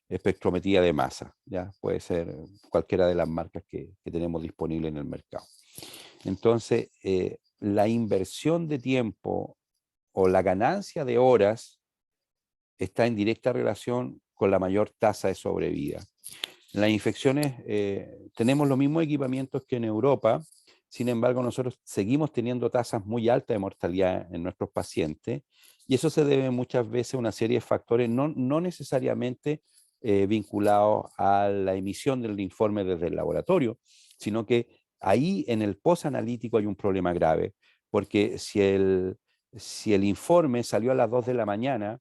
espectrometría de masa, ¿ya? Puede ser cualquiera de las marcas que tenemos disponible en el mercado. Entonces, la inversión de tiempo o la ganancia de horas está en directa relación con la mayor tasa de sobrevida. En las infecciones tenemos los mismos equipamientos que en Europa, sin embargo nosotros seguimos teniendo tasas muy altas de mortalidad en nuestros pacientes y eso se debe muchas veces a una serie de factores no necesariamente vinculados a la emisión del informe desde el laboratorio, sino que ahí en el posanalítico hay un problema grave, porque si el informe salió a las 2 de la mañana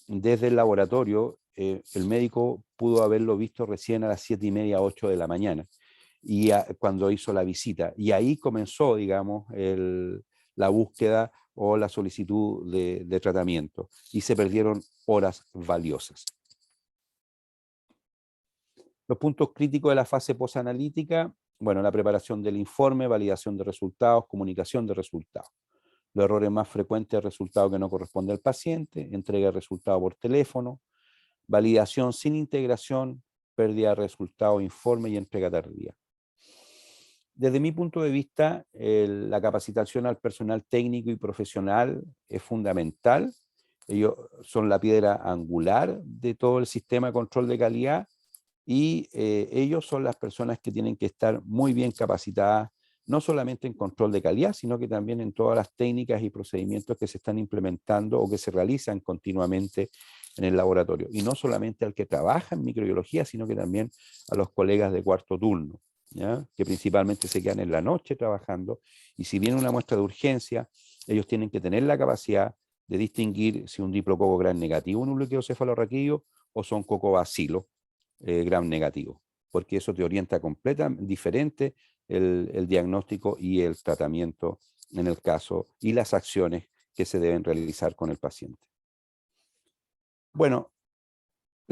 desde el laboratorio, el médico pudo haberlo visto recién a las 7:30, 8 de la mañana, y cuando hizo la visita. Y ahí comenzó, digamos, la búsqueda o la solicitud de tratamiento, y se perdieron horas valiosas. Los puntos críticos de la fase posanalítica, bueno, la preparación del informe, validación de resultados, comunicación de resultados. Los errores más frecuentes, resultado que no corresponde al paciente, entrega de resultado por teléfono, validación sin integración, pérdida de resultado, informe y entrega tardía. Desde mi punto de vista, la capacitación al personal técnico y profesional es fundamental. Ellos son la piedra angular de todo el sistema de control de calidad y ellos son las personas que tienen que estar muy bien capacitadas, no solamente en control de calidad, sino que también en todas las técnicas y procedimientos que se están implementando o que se realizan continuamente en el laboratorio. Y no solamente al que trabaja en microbiología, sino que también a los colegas de cuarto turno, ¿ya? Que principalmente se quedan en la noche trabajando. Y si viene una muestra de urgencia, ellos tienen que tener la capacidad de distinguir si un diplococo gram negativo en un leuqueocefalorraquídeo o son cocobacilos gram negativo, porque eso te orienta completamente diferente el diagnóstico y el tratamiento en el caso y las acciones que se deben realizar con el paciente. Bueno,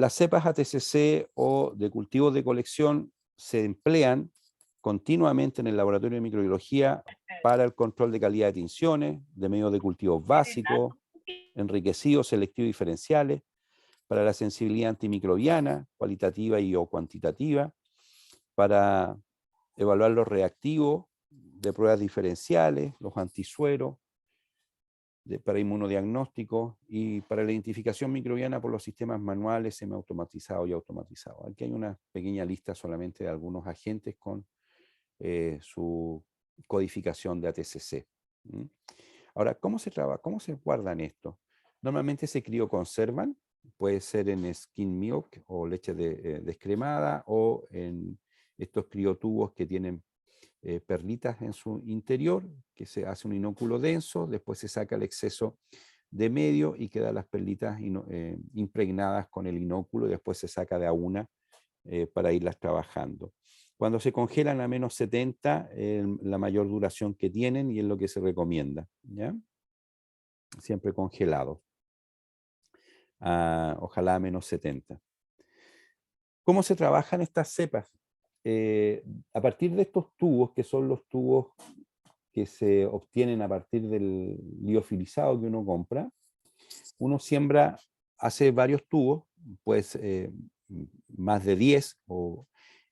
Las cepas ATCC o de cultivos de colección se emplean continuamente en el laboratorio de microbiología para el control de calidad de tinciones, de medios de cultivos básicos, enriquecidos, selectivos y diferenciales, para la sensibilidad antimicrobiana, cualitativa y o cuantitativa, para evaluar los reactivos de pruebas diferenciales, los antisueros, para inmunodiagnóstico y para la identificación microbiana por los sistemas manuales, semiautomatizados y automatizados. Aquí hay una pequeña lista solamente de algunos agentes con su codificación de ATCC. ¿Mm? Ahora, ¿cómo se trabaja? ¿Cómo se guardan esto? Normalmente se crioconservan, puede ser en skim milk o leche descremada o en estos criotubos que tienen perlitas en su interior, que se hace un inóculo denso, después se saca el exceso de medio y quedan las perlitas impregnadas con el inóculo y después se saca de a una para irlas trabajando. Cuando se congelan a menos 70, la mayor duración que tienen y es lo que se recomienda, ¿ya? Siempre congelados. Ojalá a menos 70. ¿Cómo se trabajan estas cepas? A partir de estos tubos, que son los tubos que se obtienen a partir del liofilizado que uno compra, uno siembra, hace varios tubos, pues más de 10,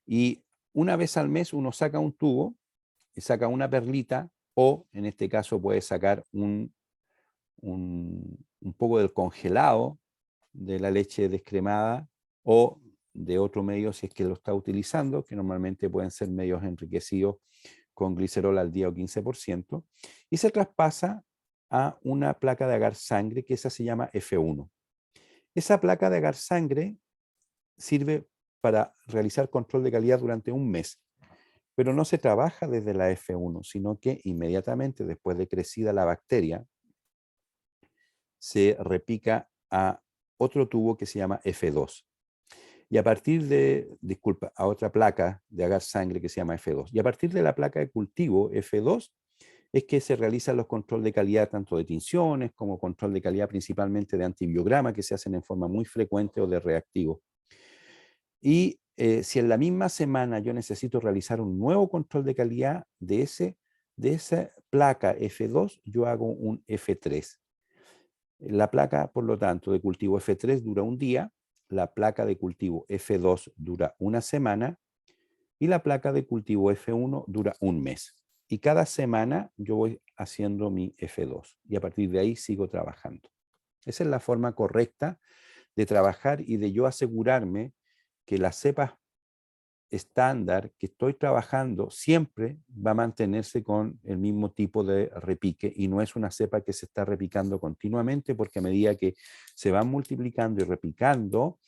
y una vez al mes uno saca un tubo, y saca una perlita, o en este caso puede sacar un poco del congelado de la leche descremada, o de otro medio si es que lo está utilizando, que normalmente pueden ser medios enriquecidos con glicerol al día o 15%, y se traspasa a una placa de agar sangre, que esa se llama F1. Esa placa de agar sangre sirve para realizar control de calidad durante un mes, pero no se trabaja desde la F1, sino que inmediatamente después de crecida la bacteria, se repica a otro tubo que se llama F2. Y a partir a otra placa de agar sangre que se llama F2. Y a partir de la placa de cultivo F2 es que se realizan los controles de calidad tanto de tinciones como control de calidad principalmente de antibiograma, que se hacen en forma muy frecuente, o de reactivos. Y si en la misma semana yo necesito realizar un nuevo control de calidad de esa placa F2, yo hago un F3. La placa, por lo tanto, de cultivo F3 dura un día, la placa de cultivo F2 dura una semana y la placa de cultivo F1 dura un mes. Y cada semana yo voy haciendo mi F2 y a partir de ahí sigo trabajando. Esa es la forma correcta de trabajar y de yo asegurarme que las cepas estándar que estoy trabajando siempre va a mantenerse con el mismo tipo de repique y no es una cepa que se está repicando continuamente, porque a medida que se van multiplicando y repicando,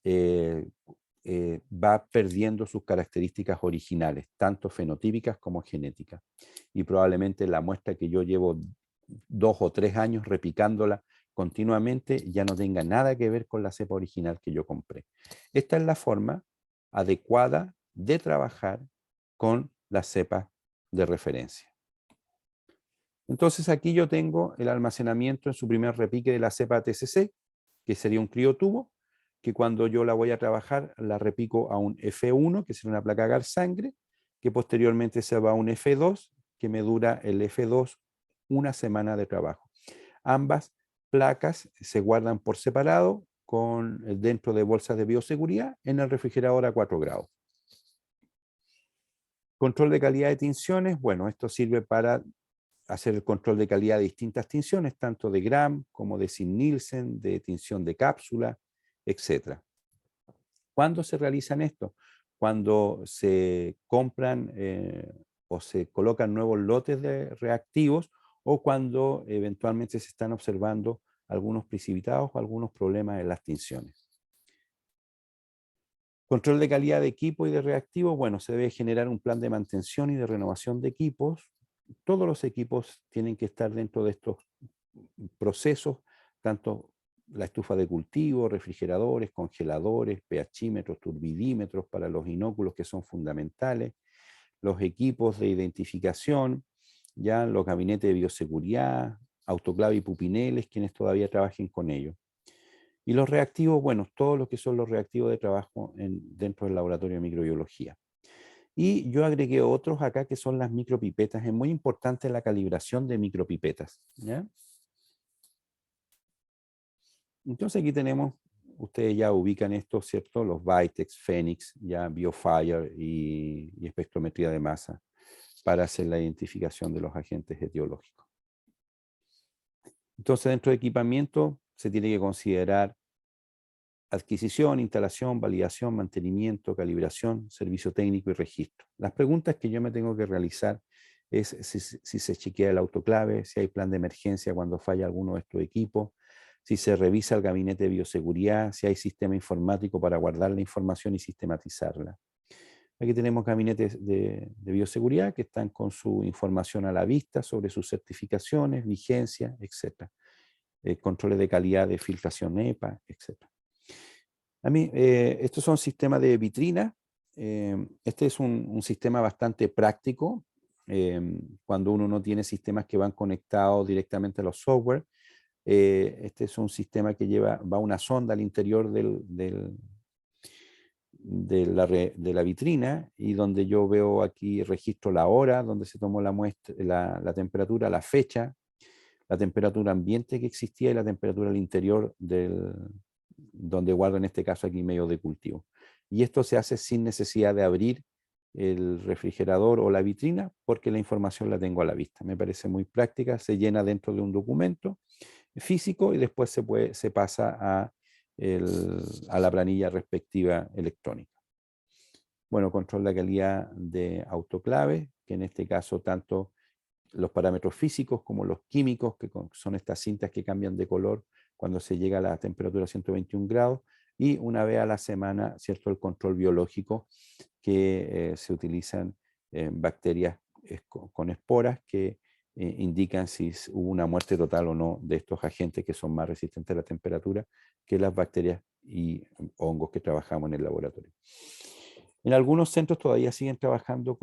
va perdiendo sus características originales, tanto fenotípicas como genéticas. Y probablemente la muestra que yo llevo 2 o 3 años repicándola continuamente ya no tenga nada que ver con la cepa original que yo compré. Esta es la forma adecuada de trabajar con las cepas de referencia. Entonces aquí yo tengo el almacenamiento en su primer repique de la cepa TCC, que sería un criotubo, que cuando yo la voy a trabajar la repico a un F1, que sería una placa agar sangre, que posteriormente se va a un F2, que me dura el F2 una semana de trabajo. Ambas placas se guardan por separado dentro de bolsas de bioseguridad en el refrigerador a 4 grados. Control de calidad de tinciones, bueno, esto sirve para hacer el control de calidad de distintas tinciones, tanto de Gram como de Zinn-Nielsen, de tinción de cápsula, etc. ¿Cuándo se realizan esto? Cuando se compran o se colocan nuevos lotes de reactivos, o cuando eventualmente se están observando algunos precipitados o algunos problemas en las tinciones. Control de calidad de equipo y de reactivos, bueno, se debe generar un plan de mantención y de renovación de equipos. Todos los equipos tienen que estar dentro de estos procesos, tanto la estufa de cultivo, refrigeradores, congeladores, pHímetros, turbidímetros para los inóculos que son fundamentales, los equipos de identificación, ya los gabinetes de bioseguridad, autoclave y pupineles, quienes todavía trabajen con ellos. Y los reactivos, bueno, todo lo que son los reactivos de trabajo dentro del laboratorio de microbiología. Y yo agregué otros acá que son las micropipetas. Es muy importante la calibración de micropipetas, ¿ya? Entonces aquí tenemos, ustedes ya ubican esto, ¿cierto? Los Vitex, Phoenix, ya BioFire y espectrometría de masa para hacer la identificación de los agentes etiológicos. Entonces, dentro de equipamiento se tiene que considerar adquisición, instalación, validación, mantenimiento, calibración, servicio técnico y registro. Las preguntas que yo me tengo que realizar es si se chequea el autoclave, si hay plan de emergencia cuando falla alguno de estos equipos, si se revisa el gabinete de bioseguridad, si hay sistema informático para guardar la información y sistematizarla. Aquí tenemos gabinetes de bioseguridad que están con su información a la vista sobre sus certificaciones, vigencia, etc. Controles de calidad de filtración EPA, etc. A mí, estos son sistemas de vitrina. Este es un sistema bastante práctico cuando uno no tiene sistemas que van conectados directamente a los software. Este es un sistema que va una sonda al interior de la vitrina y donde yo veo aquí, registro la hora donde se tomó la muestra, la temperatura, la fecha, la temperatura ambiente que existía y la temperatura al interior donde guardo en este caso aquí medio de cultivo. Y esto se hace sin necesidad de abrir el refrigerador o la vitrina porque la información la tengo a la vista. Me parece muy práctica, se llena dentro de un documento físico y después se pasa a la planilla respectiva electrónica. Bueno, control de calidad de autoclave, que en este caso tanto los parámetros físicos como los químicos, que son estas cintas que cambian de color cuando se llega a la temperatura 121 grados, y una vez a la semana, ¿cierto?, el control biológico, que se utilizan bacterias con esporas que indican si hubo una muerte total o no de estos agentes que son más resistentes a la temperatura que las bacterias y hongos que trabajamos en el laboratorio. En algunos centros todavía siguen trabajando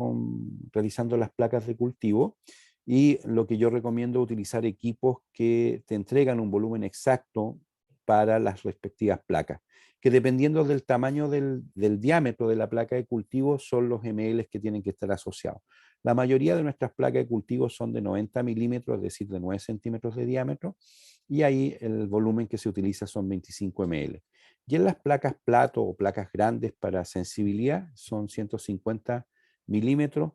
realizando las placas de cultivo, y lo que yo recomiendo es utilizar equipos que te entregan un volumen exacto para las respectivas placas, que dependiendo del tamaño del diámetro de la placa de cultivo son los ml que tienen que estar asociados. La mayoría de nuestras placas de cultivo son de 90 milímetros, es decir, de 9 centímetros de diámetro, y ahí el volumen que se utiliza son 25 ml. Y en las placas plato o placas grandes para sensibilidad son 150 milímetros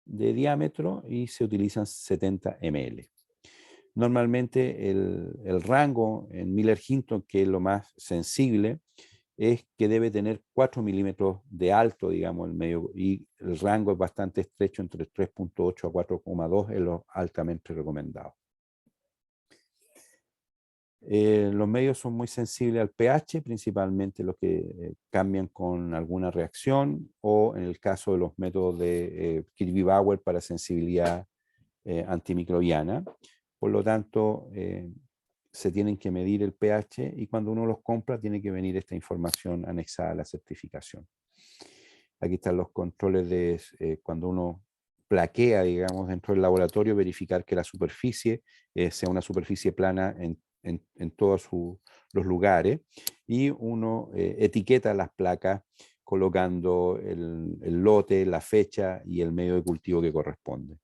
de diámetro y se utilizan 70 ml. Normalmente el rango en Miller-Hinton, que es lo más sensible, es que debe tener 4 milímetros de alto, digamos, el medio, y el rango es bastante estrecho, entre 3.8 a 4.2 es lo altamente recomendado. Los medios son muy sensibles al pH, principalmente los que cambian con alguna reacción, o en el caso de los métodos de Kirby-Bauer para sensibilidad antimicrobiana. Por lo tanto, se tienen que medir el pH y cuando uno los compra tiene que venir esta información anexada a la certificación. Aquí están los controles de cuando uno plaquea, digamos, dentro del laboratorio, verificar que la superficie sea una superficie plana en todos los lugares, y uno etiqueta las placas colocando el lote, la fecha y el medio de cultivo que corresponde.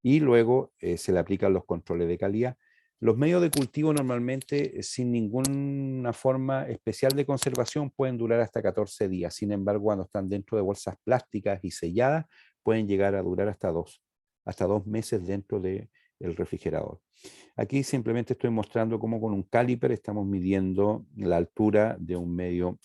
Y luego se le aplican los controles de calidad. Los medios de cultivo normalmente sin ninguna forma especial de conservación pueden durar hasta 14 días. Sin embargo, cuando están dentro de bolsas plásticas y selladas, pueden llegar a durar hasta dos meses dentro del refrigerador. Aquí simplemente estoy mostrando cómo con un caliper estamos midiendo la altura de un medio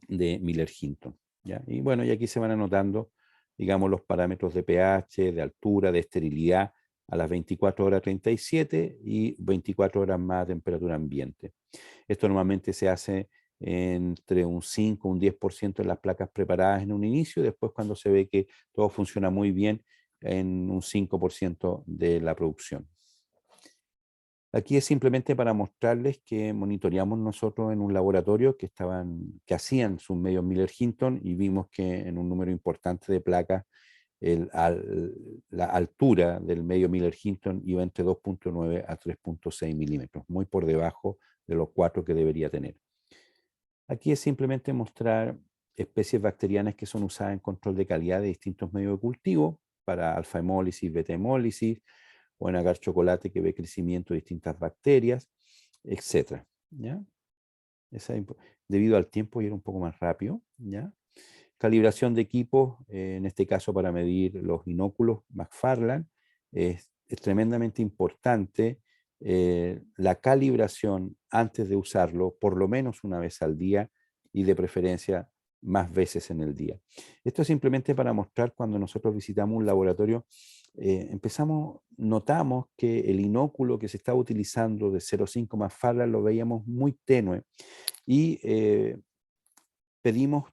de Miller-Hinton, ¿ya? Y bueno, y aquí se van anotando, digamos, los parámetros de pH, de altura, de esterilidad a las 24 horas 37 y 24 horas más a temperatura ambiente. Esto normalmente se hace entre un 5 un 10% de las placas preparadas en un inicio, y después cuando se ve que todo funciona muy bien, en un 5% de la producción. Aquí es simplemente para mostrarles que monitoreamos nosotros en un laboratorio que hacían sus medios Miller-Hinton, y vimos que en un número importante de placas la altura del medio Miller-Hinton iba entre 2.9 a 3.6 milímetros, muy por debajo de los 4 que debería tener. Aquí es simplemente mostrar especies bacterianas que son usadas en control de calidad de distintos medios de cultivo, para alfa-hemólisis, beta-hemólisis, o en agar chocolate que ve crecimiento de distintas bacterias, etc. ¿Ya? Debido al tiempo, y era un poco más rápido. ¿Ya? Calibración de equipos, en este caso para medir los inóculos McFarland, es tremendamente importante la calibración antes de usarlo, por lo menos una vez al día y de preferencia más veces en el día. Esto es simplemente para mostrar cuando nosotros visitamos un laboratorio, notamos que el inóculo que se estaba utilizando de 0,5 McFarland lo veíamos muy tenue y pedimos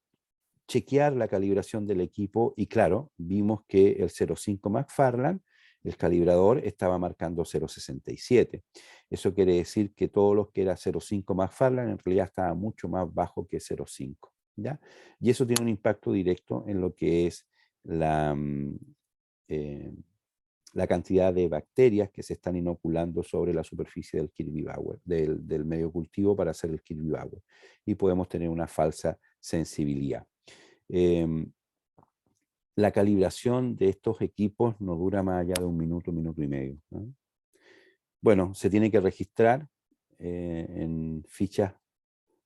chequear la calibración del equipo y claro, vimos que el 0,5 McFarland, el calibrador estaba marcando 0,67. Eso quiere decir que todos los que era 0,5 McFarland en realidad estaba mucho más bajo que 0,5. ¿Ya? Y eso tiene un impacto directo en lo que es la cantidad de bacterias que se están inoculando sobre la superficie del Kirby-Bauer, del medio cultivo para hacer el Kirby-Bauer. Y podemos tener una falsa sensibilidad. La calibración de estos equipos no dura más allá de un minuto, minuto y medio, ¿no? Bueno, se tiene que registrar en fichas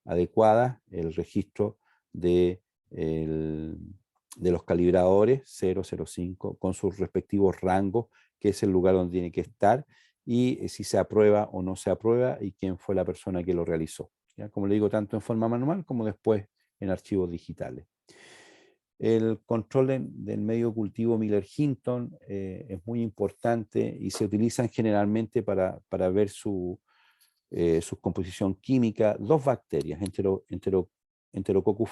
adecuadas el registro de los calibradores 0, 0,5 con sus respectivos rangos, que es el lugar donde tiene que estar, y si se aprueba o no se aprueba y quién fue la persona que lo realizó. ¿Ya? Como le digo, tanto en forma manual como después en archivos digitales. El control del medio cultivo Miller-Hinton es muy importante y se utilizan generalmente para ver su composición química, dos bacterias, Enterococcus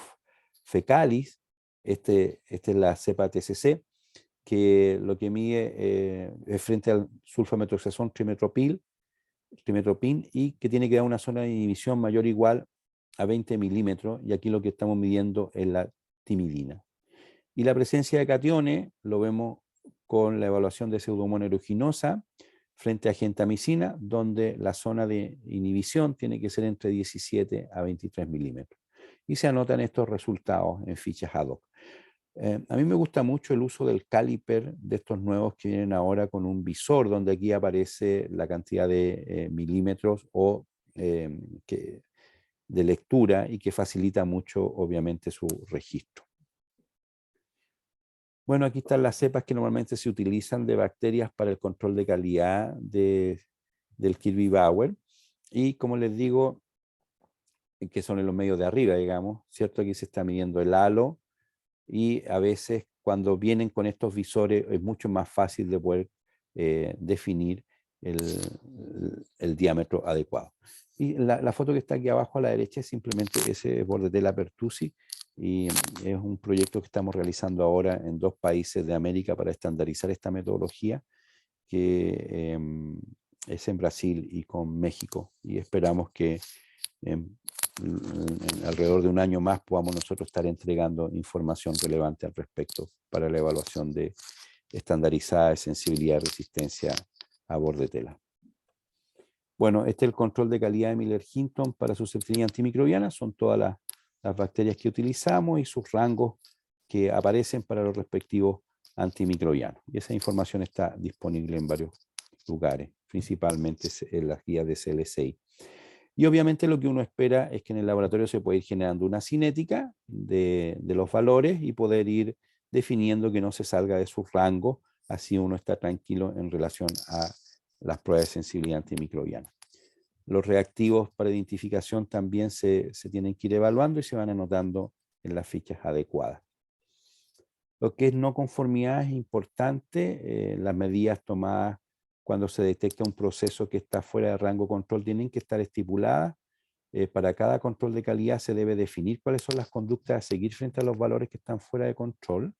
fecalis, este es la cepa TCC, que lo que mide es frente al sulfametroxazón trimetopin, y que tiene que dar una zona de inhibición mayor o igual a 20 milímetros, y aquí lo que estamos midiendo es la timidina. Y la presencia de cationes lo vemos con la evaluación de pseudomonas aeruginosa frente a gentamicina, donde la zona de inhibición tiene que ser entre 17 a 23 milímetros. Y se anotan estos resultados en fichas ad hoc. A mí me gusta mucho el uso del caliper de estos nuevos que vienen ahora con un visor, donde aquí aparece la cantidad de milímetros de lectura y que facilita mucho, obviamente, su registro. Bueno, aquí están las cepas que normalmente se utilizan de bacterias para el control de calidad del Kirby-Bauer. Y como les digo, que son en los medios de arriba, digamos, ¿cierto? Aquí se está midiendo el halo y a veces cuando vienen con estos visores es mucho más fácil de poder definir el diámetro adecuado. Y la foto que está aquí abajo a la derecha es simplemente ese Bordetella pertussis, y es un proyecto que estamos realizando ahora en 2 países de América para estandarizar esta metodología, que es en Brasil y con México, y esperamos que en alrededor de un año más podamos nosotros estar entregando información relevante al respecto para la evaluación de estandarizada de sensibilidad y resistencia a Bordetella. Bueno, este es el control de calidad de Miller-Hinton para susceptibilidad antimicrobiana. Son todas las bacterias que utilizamos y sus rangos que aparecen para los respectivos antimicrobianos. Y esa información está disponible en varios lugares, principalmente en las guías de CL6. Y obviamente lo que uno espera es que en el laboratorio se pueda ir generando una cinética de los valores y poder ir definiendo que no se salga de su rango, así uno está tranquilo en relación a las pruebas de sensibilidad antimicrobiana. Los reactivos para identificación también se tienen que ir evaluando y se van anotando en las fichas adecuadas. Lo que es no conformidad es importante. Las medidas tomadas cuando se detecta un proceso que está fuera de rango control tienen que estar estipuladas. Para cada control de calidad se debe definir cuáles son las conductas a seguir frente a los valores que están fuera de control.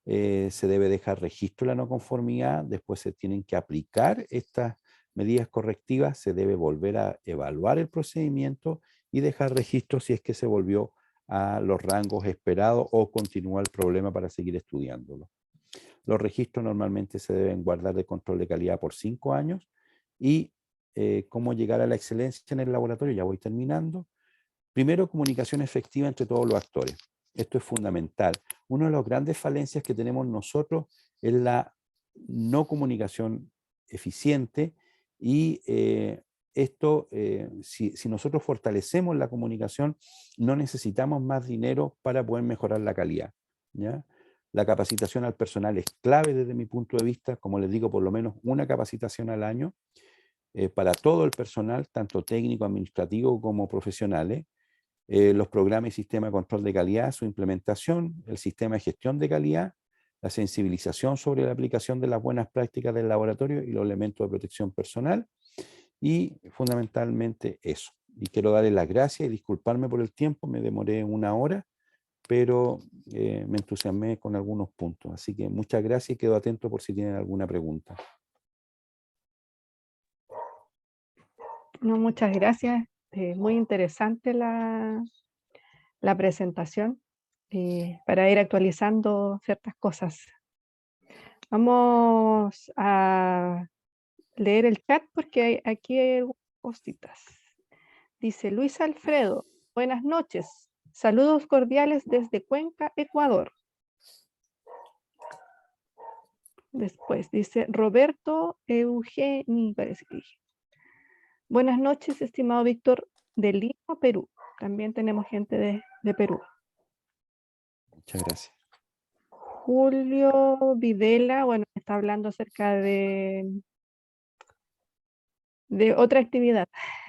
Se debe dejar registro de la no conformidad, después se tienen que aplicar estas medidas correctivas, se debe volver a evaluar el procedimiento y dejar registro si es que se volvió a los rangos esperados o continúa el problema para seguir estudiándolo. Los registros normalmente se deben guardar de control de calidad por 5 años. Y cómo llegar a la excelencia en el laboratorio, ya voy terminando. Primero, comunicación efectiva entre todos los actores. Esto es fundamental. Una de las grandes falencias que tenemos nosotros es la no comunicación eficiente y si nosotros fortalecemos la comunicación, no necesitamos más dinero para poder mejorar la calidad, ¿ya? La capacitación al personal es clave desde mi punto de vista, como les digo, por lo menos una capacitación al año para todo el personal, tanto técnico, administrativo como profesionales. Los programas y sistemas de control de calidad, su implementación, el sistema de gestión de calidad, la sensibilización sobre la aplicación de las buenas prácticas del laboratorio y los elementos de protección personal, y fundamentalmente eso. Y quiero darles las gracias y disculparme por el tiempo, me demoré 1 hora, pero me entusiasmé con algunos puntos. Así que muchas gracias y quedo atento por si tienen alguna pregunta. No, muchas gracias. Muy interesante la presentación para ir actualizando ciertas cosas. Vamos a leer el chat porque aquí hay algunas cositas. Dice Luis Alfredo, buenas noches. Saludos cordiales desde Cuenca, Ecuador. Después dice Roberto Eugeni, parece que dije. Buenas noches, estimado Víctor, de Lima, Perú. También tenemos gente de Perú. Muchas gracias. Julio Videla, bueno, está hablando acerca de otra actividad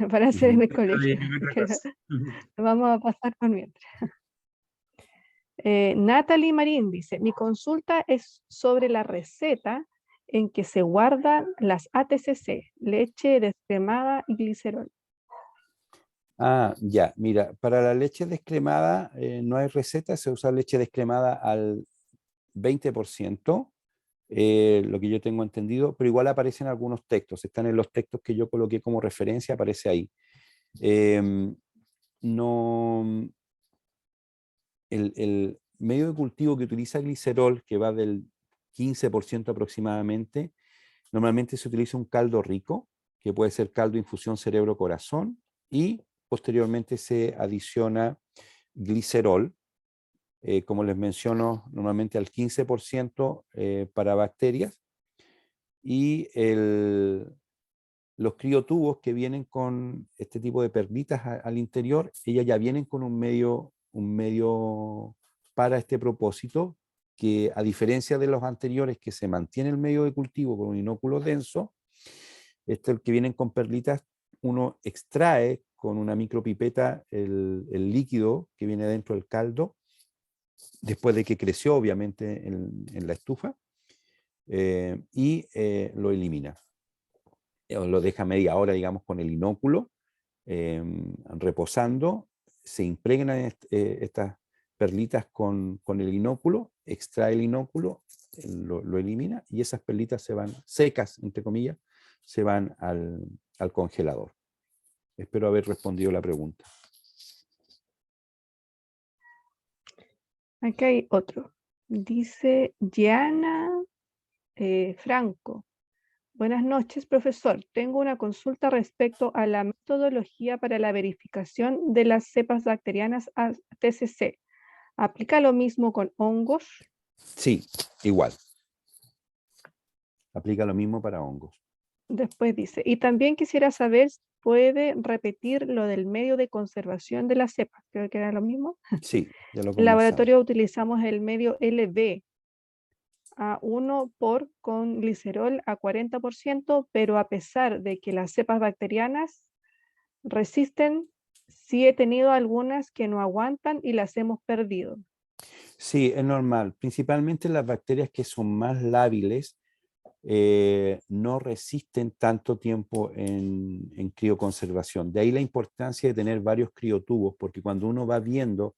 para hacer en el colegio. Lo vamos a pasar por mientras. Natalie Marín dice, mi consulta es sobre la receta en que se guardan las ATCC, leche descremada y glicerol. Ah, ya, mira, para la leche descremada no hay receta, se usa leche descremada al 20%, lo que yo tengo entendido, pero igual aparecen algunos textos, están en los textos que yo coloqué como referencia, aparece ahí. No, el medio de cultivo que utiliza glicerol, que va del 15% aproximadamente, normalmente se utiliza un caldo rico, que puede ser caldo infusión cerebro-corazón, y posteriormente se adiciona glicerol, como les menciono, normalmente al 15% para bacterias, y los criotubos que vienen con este tipo de perlitas al interior, ellas ya vienen con un medio para este propósito, que a diferencia de los anteriores que se mantiene el medio de cultivo con un inóculo denso, el que vienen con perlitas, uno extrae con una micropipeta el líquido que viene dentro del caldo, después de que creció obviamente en la estufa, y lo elimina. Lo deja media hora, digamos, con el inóculo, reposando, se impregnan estas perlitas con el inóculo, extrae el inóculo, lo elimina, y esas perlitas se van secas, entre comillas, se van al congelador. Espero haber respondido la pregunta. Aquí hay otro. Dice Diana Franco. Buenas noches, profesor. Tengo una consulta respecto a la metodología para la verificación de las cepas bacterianas TCC. ¿Aplica lo mismo con hongos? Sí, igual. Aplica lo mismo para hongos. Después dice, y también quisiera saber si puede repetir lo del medio de conservación de las cepas. Creo que era lo mismo. Sí, ya lo En el conversamos. laboratorio utilizamos el medio LB a 1 con glicerol a 40%, pero a pesar de que las cepas bacterianas resisten, sí he tenido algunas que no aguantan y las hemos perdido. Sí, es normal. Principalmente las bacterias que son más lábiles no resisten tanto tiempo en crioconservación. De ahí la importancia de tener varios criotubos, porque cuando uno va viendo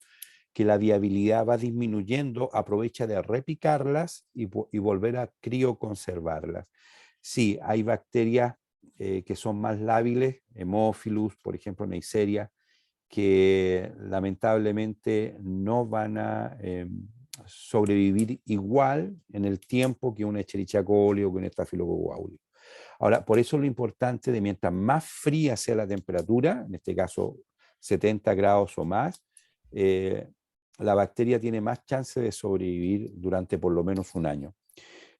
que la viabilidad va disminuyendo, aprovecha de repicarlas y volver a crioconservarlas. Sí, hay bacterias que son más lábiles, Haemophilus, por ejemplo, Neisseria, que lamentablemente no van a sobrevivir igual en el tiempo que un Escherichia coli o que un Staphylococcus aureus. Ahora, por eso lo importante de mientras más fría sea la temperatura, en este caso 70 grados o más, la bacteria tiene más chance de sobrevivir durante por lo menos un año.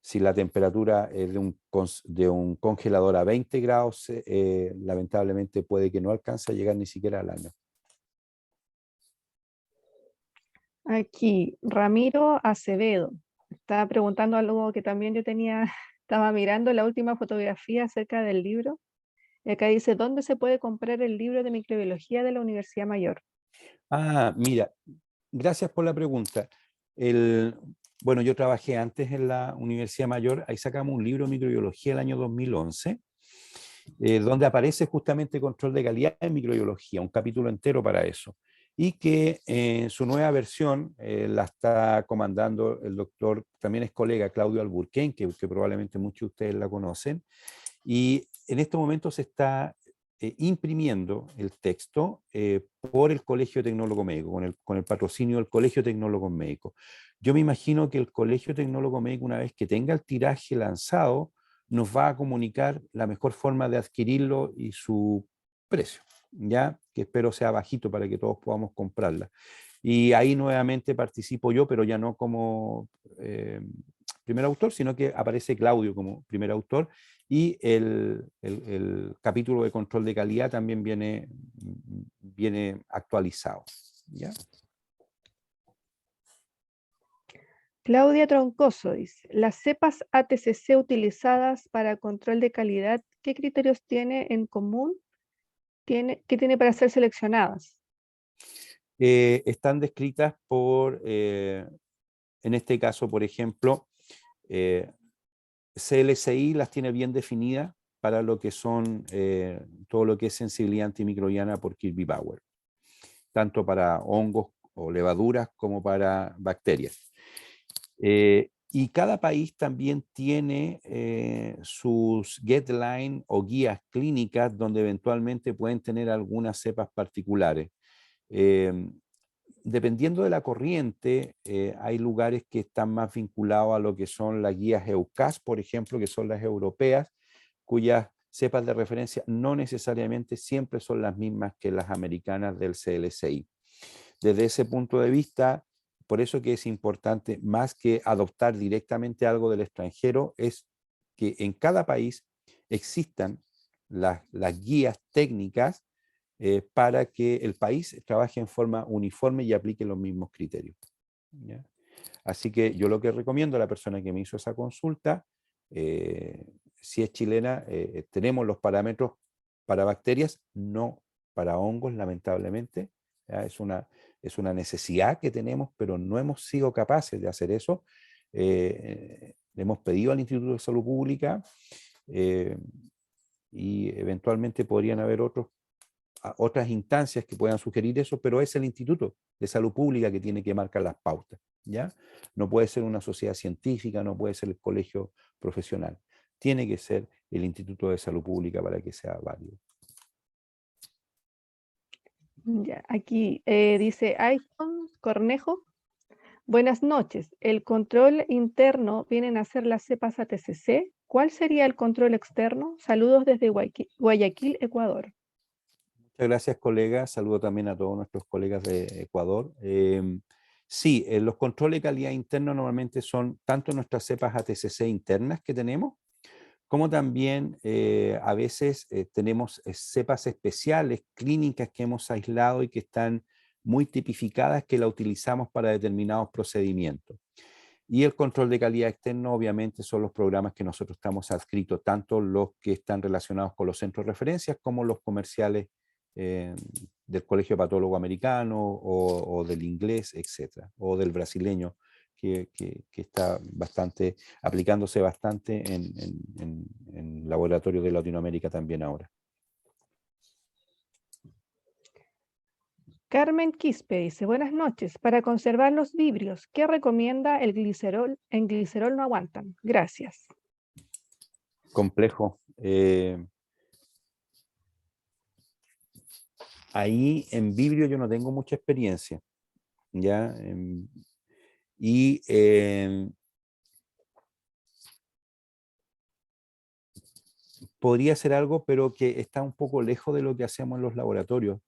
Si la temperatura es de un congelador a 20 grados, lamentablemente puede que no alcance a llegar ni siquiera al año. Aquí, Ramiro Acevedo estaba preguntando algo que también yo tenía, estaba mirando la última fotografía acerca del libro. Y acá dice, ¿dónde se puede comprar el libro de microbiología de la Universidad Mayor? Ah, mira, gracias por la pregunta. Bueno, yo trabajé antes en la Universidad Mayor, ahí sacamos un libro de microbiología el año 2011, donde aparece justamente control de calidad en microbiología, un capítulo entero para eso. Y que su nueva versión la está comandando el doctor, también es colega, Claudio Alburquén, que probablemente muchos de ustedes la conocen. Y en este momento se está imprimiendo el texto por el Colegio Tecnólogo Médico, con el patrocinio del Colegio Tecnólogo Médico. Yo me imagino que el Colegio Tecnólogo Médico, una vez que tenga el tiraje lanzado, nos va a comunicar la mejor forma de adquirirlo y su precio, ya que espero sea bajito para que todos podamos comprarla. Y ahí nuevamente participo yo, pero ya no como primer autor, sino que aparece Claudio como primer autor, y el capítulo de control de calidad también viene actualizado, ¿ya? Claudia Troncoso dice, las cepas ATCC utilizadas para control de calidad, ¿qué criterios tiene en común? ¿Qué tiene para ser seleccionadas? Están descritas por, en este caso, por ejemplo, CLSI las tiene bien definidas para lo que son todo lo que es sensibilidad antimicrobiana por Kirby Power, tanto para hongos o levaduras como para bacterias. Y cada país también tiene sus guidelines o guías clínicas donde eventualmente pueden tener algunas cepas particulares. Dependiendo de la corriente, hay lugares que están más vinculados a lo que son las guías EUCAS, por ejemplo, que son las europeas, cuyas cepas de referencia no necesariamente siempre son las mismas que las americanas del CLSI. Desde ese punto de vista, por eso que es importante, más que adoptar directamente algo del extranjero, es que en cada país existan las guías técnicas para que el país trabaje en forma uniforme y aplique los mismos criterios, ¿ya? Así que yo lo que recomiendo a la persona que me hizo esa consulta, si es chilena, tenemos los parámetros para bacterias, no para hongos, lamentablemente. ¿Ya? Es una necesidad que tenemos, pero no hemos sido capaces de hacer eso. Le hemos pedido al Instituto de Salud Pública y eventualmente podrían haber otras instancias que puedan sugerir eso, pero es el Instituto de Salud Pública que tiene que marcar las pautas, ¿ya? No puede ser una sociedad científica, no puede ser el colegio profesional. Tiene que ser el Instituto de Salud Pública para que sea válido. Ya, aquí dice Ayrton Cornejo. Buenas noches. El control interno vienen a ser las cepas ATCC. ¿Cuál sería el control externo? Saludos desde Guayaquil, Ecuador. Muchas gracias, colega. Saludo también a todos nuestros colegas de Ecuador. Sí, los controles de calidad internos normalmente son tanto nuestras cepas ATCC internas que tenemos, como también a veces tenemos cepas especiales, clínicas que hemos aislado y que están muy tipificadas que la utilizamos para determinados procedimientos. Y el control de calidad externo obviamente son los programas que nosotros estamos adscritos, tanto los que están relacionados con los centros de referencias como los comerciales del Colegio Patólogo Americano o del inglés, etcétera, o del brasileño, que está bastante, aplicándose bastante en laboratorios de Latinoamérica también ahora. Carmen Quispe dice, buenas noches. Para conservar los vibrios, ¿qué recomienda el glicerol? En glicerol no aguantan. Gracias. Complejo. Ahí en Vibrio yo no tengo mucha experiencia, ¿ya? Y podría ser algo, pero que está un poco lejos de lo que hacemos en los laboratorios,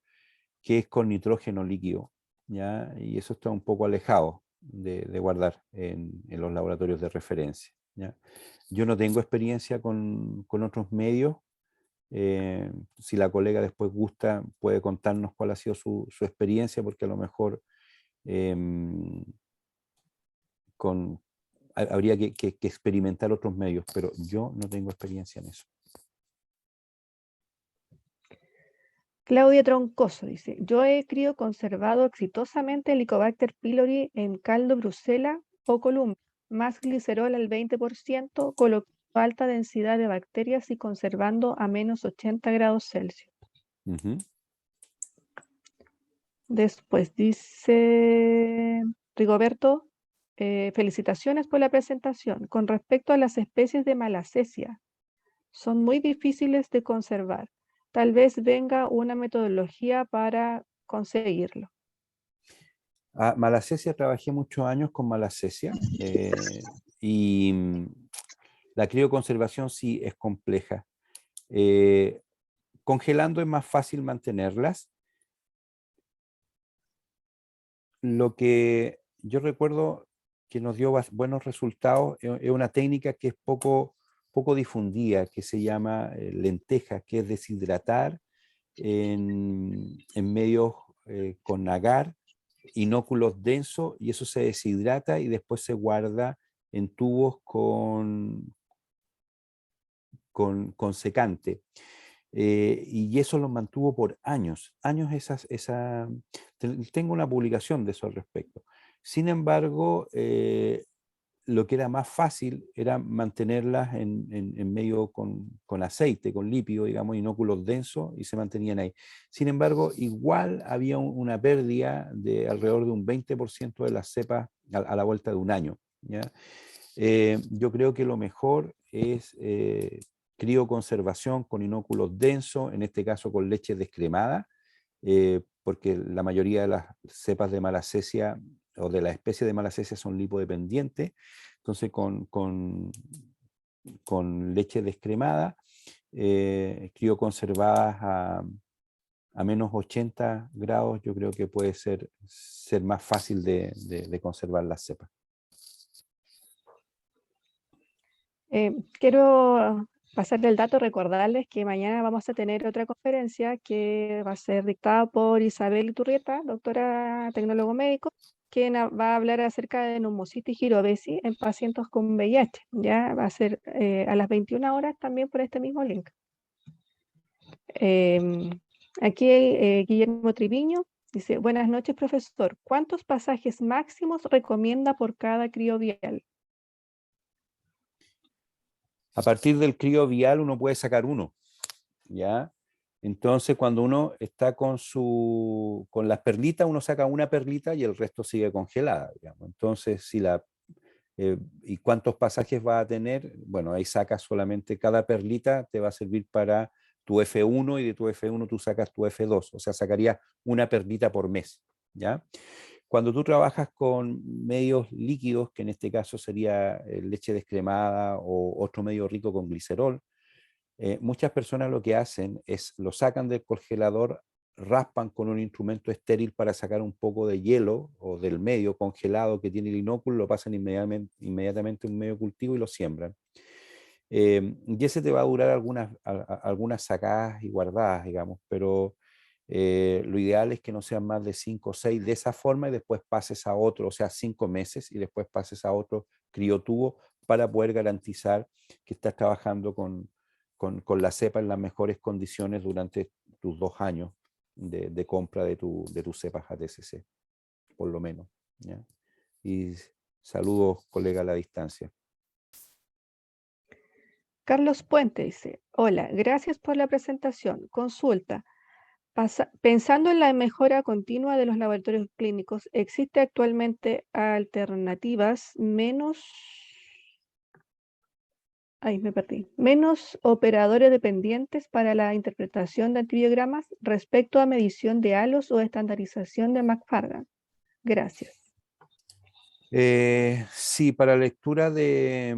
que es con nitrógeno líquido, ¿ya? Y eso está un poco alejado de guardar en los laboratorios de referencia, ¿ya? Yo no tengo experiencia con otros medios. Si la colega después gusta, puede contarnos cuál ha sido su experiencia, porque a lo mejor habría que experimentar otros medios, pero yo no tengo experiencia en eso. Claudia Troncoso dice, yo he crioconservado exitosamente Helicobacter pylori en caldo Bruselas o Columbia, más glicerol al 20%, colocando alta densidad de bacterias y conservando a menos 80 grados Celsius. Ujú. Después dice Rigoberto, felicitaciones por la presentación. Con respecto a las especies de Malassezia, son muy difíciles de conservar. Tal vez venga una metodología para conseguirlo. Malassezia, trabajé muchos años con Malassezia y la crioconservación sí es compleja. Congelando es más fácil mantenerlas. Lo que yo recuerdo que nos dio buenos resultados es una técnica que es poco difundida, que se llama lenteja, que es deshidratar en medios con agar, inóculos densos, y eso se deshidrata y después se guarda en tubos con secante. Y eso lo mantuvo por años. Tengo una publicación de eso al respecto. Sin embargo, lo que era más fácil era mantenerlas en medio con aceite, con lípido, digamos, inóculos densos, y se mantenían ahí. Sin embargo, igual había una pérdida de alrededor de un 20% de las cepas a la vuelta de un año, ¿ya? Yo creo que lo mejor es crioconservación con inóculos densos, en este caso con leche descremada, porque la mayoría de las cepas de Malassezia o de la especie de Malassezia son lipodependientes. Entonces con leche descremada, crioconservadas a menos 80 grados, yo creo que puede ser más fácil de conservar las cepas. Quiero pasarle el dato, recordarles que mañana vamos a tener otra conferencia que va a ser dictada por Isabel Iturrieta, doctora tecnólogo médico, quien va a hablar acerca de neumocitis girovesi en pacientes con VIH. Ya va a ser a las 21 horas también por este mismo link. Aquí Guillermo Triviño dice, buenas noches, profesor. ¿Cuántos pasajes máximos recomienda por cada criovial? A partir del crío vial uno puede sacar uno, ¿ya? Entonces cuando uno está con las perlitas, uno saca una perlita y el resto sigue congelada, digamos. Entonces, ¿y cuántos pasajes va a tener? Bueno, ahí sacas solamente, cada perlita te va a servir para tu F1 y de tu F1 tú sacas tu F2, o sea, sacarías una perlita por mes, ¿ya? Cuando tú trabajas con medios líquidos, que en este caso sería leche descremada o otro medio rico con glicerol, muchas personas lo que hacen es lo sacan del congelador, raspan con un instrumento estéril para sacar un poco de hielo o del medio congelado que tiene el inóculo, lo pasan inmediatamente a un medio cultivo y lo siembran. Y ese te va a durar algunas sacadas y guardadas, digamos, pero lo ideal es que no sean más de 5 o 6 de esa forma y después pases a otro, o sea, 5 meses y después pases a otro criotubo para poder garantizar que estás trabajando con la cepa en las mejores condiciones durante tus 2 años de compra de tus cepas ATCC, por lo menos, ¿ya? Y saludos, colega, a la distancia. Carlos Puente dice, hola, gracias por la presentación. Consulta, pensando en la mejora continua de los laboratorios clínicos, ¿existe actualmente alternativas menos operadores dependientes para la interpretación de antibiogramas respecto a medición de halos o estandarización de McFarland? Gracias. Sí, para lectura de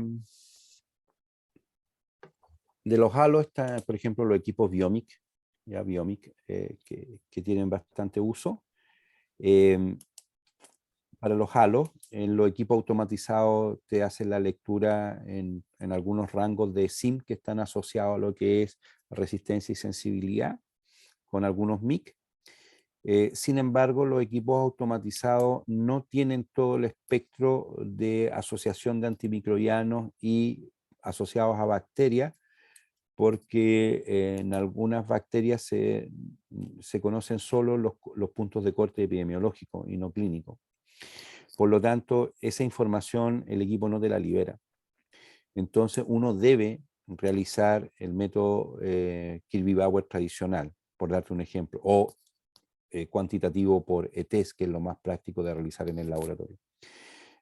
los halos está, por ejemplo, los equipos Biomic, ya Biomic, que tienen bastante uso. Em, para los halos, en los equipos automatizados te hacen la lectura en algunos rangos de SIM que están asociados a lo que es resistencia y sensibilidad, con algunos MIC. Sin embargo, los equipos automatizados no tienen todo el espectro de asociación de antimicrobianos y asociados a bacterias, porque en algunas bacterias se conocen solo los puntos de corte epidemiológico y no clínico. Por lo tanto, esa información el equipo no te la libera. Entonces, uno debe realizar el método Kirby-Bauer tradicional, por darte un ejemplo, o cuantitativo por ETES, que es lo más práctico de realizar en el laboratorio.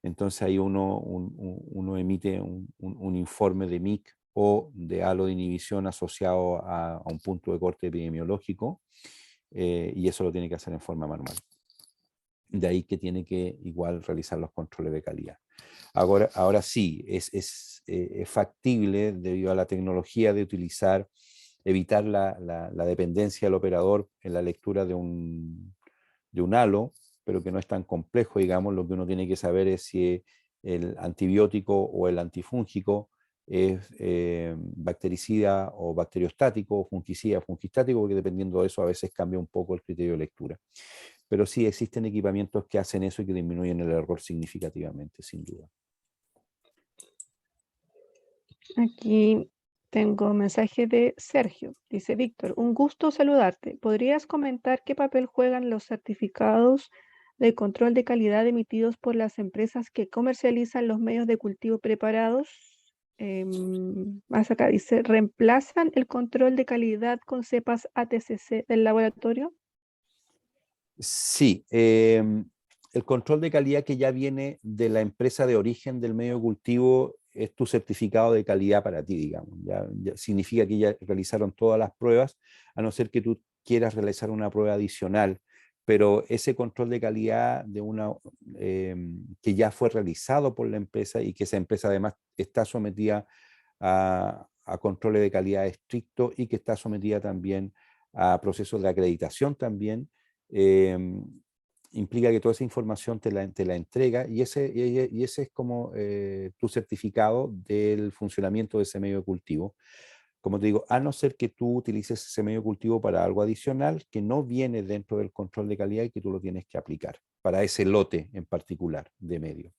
Entonces ahí uno emite un informe de MIC o de halo de inhibición asociado a un punto de corte epidemiológico, y eso lo tiene que hacer en forma manual. De ahí que tiene que igual realizar los controles de calidad. Ahora sí, es factible debido a la tecnología de evitar la dependencia del operador en la lectura de un halo, pero que no es tan complejo, digamos. Lo que uno tiene que saber es si el antibiótico o el antifúngico es bactericida o bacteriostático, o fungicida, fungistático, porque dependiendo de eso a veces cambia un poco el criterio de lectura. Pero sí existen equipamientos que hacen eso y que disminuyen el error significativamente, sin duda. Aquí tengo mensaje de Sergio. Dice: Víctor, un gusto saludarte. ¿Podrías comentar qué papel juegan los certificados de control de calidad emitidos por las empresas que comercializan los medios de cultivo preparados? Más acá dice: ¿reemplazan el control de calidad con cepas ATCC del laboratorio? Sí, el control de calidad que ya viene de la empresa de origen del medio de cultivo es tu certificado de calidad para ti, digamos. Ya significa que ya realizaron todas las pruebas, a no ser que tú quieras realizar una prueba adicional, pero ese control de calidad que ya fue realizado por la empresa y que esa empresa además está sometida a controles de calidad estrictos y que está sometida también a procesos de acreditación también, eh, implica que toda esa información te la entrega y ese es como tu certificado del funcionamiento de ese medio de cultivo. Como te digo, a no ser que tú utilices ese medio de cultivo para algo adicional que no viene dentro del control de calidad y que tú lo tienes que aplicar para ese lote en particular de medio.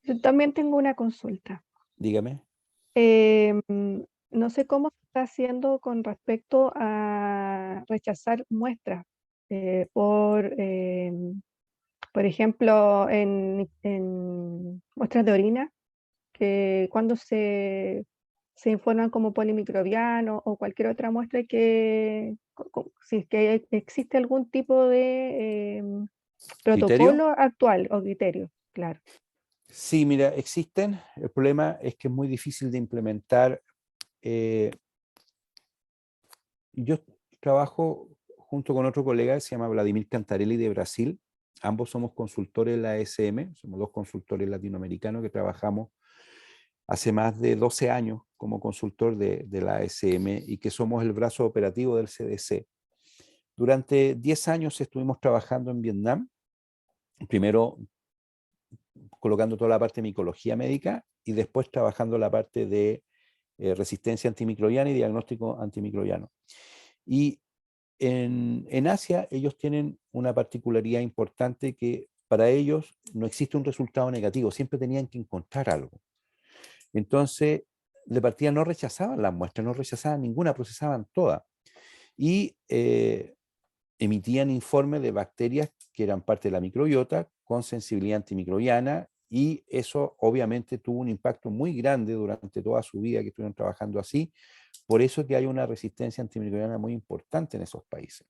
Yo también tengo una consulta. Dígame. Em, no sé cómo se está haciendo con respecto a rechazar muestras por ejemplo, en muestras de orina, que cuando se informan como polimicrobiano o cualquier otra muestra si es que existe algún tipo de ¿Criterio? protocolo actual o criterio, claro. Sí, mira, existen. El problema es que es muy difícil de implementar. Eh, yo trabajo junto con otro colega que se llama Vladimir Cantarelli de Brasil. Ambos somos consultores de la ASM, somos dos consultores latinoamericanos que trabajamos hace más de 12 años como consultor de la ASM y que somos el brazo operativo del CDC. Durante 10 años estuvimos trabajando en Vietnam, primero colocando toda la parte de micología médica y después trabajando la parte de resistencia antimicrobiana y diagnóstico antimicrobiano. Y en Asia ellos tienen una particularidad importante que para ellos no existe un resultado negativo, siempre tenían que encontrar algo. Entonces, de partida no rechazaban las muestras, no rechazaban ninguna, procesaban todas. Y emitían informes de bacterias que eran parte de la microbiota con sensibilidad antimicrobiana, y eso obviamente tuvo un impacto muy grande durante toda su vida que estuvieron trabajando así. Por eso que hay una resistencia antimicrobiana muy importante en esos países.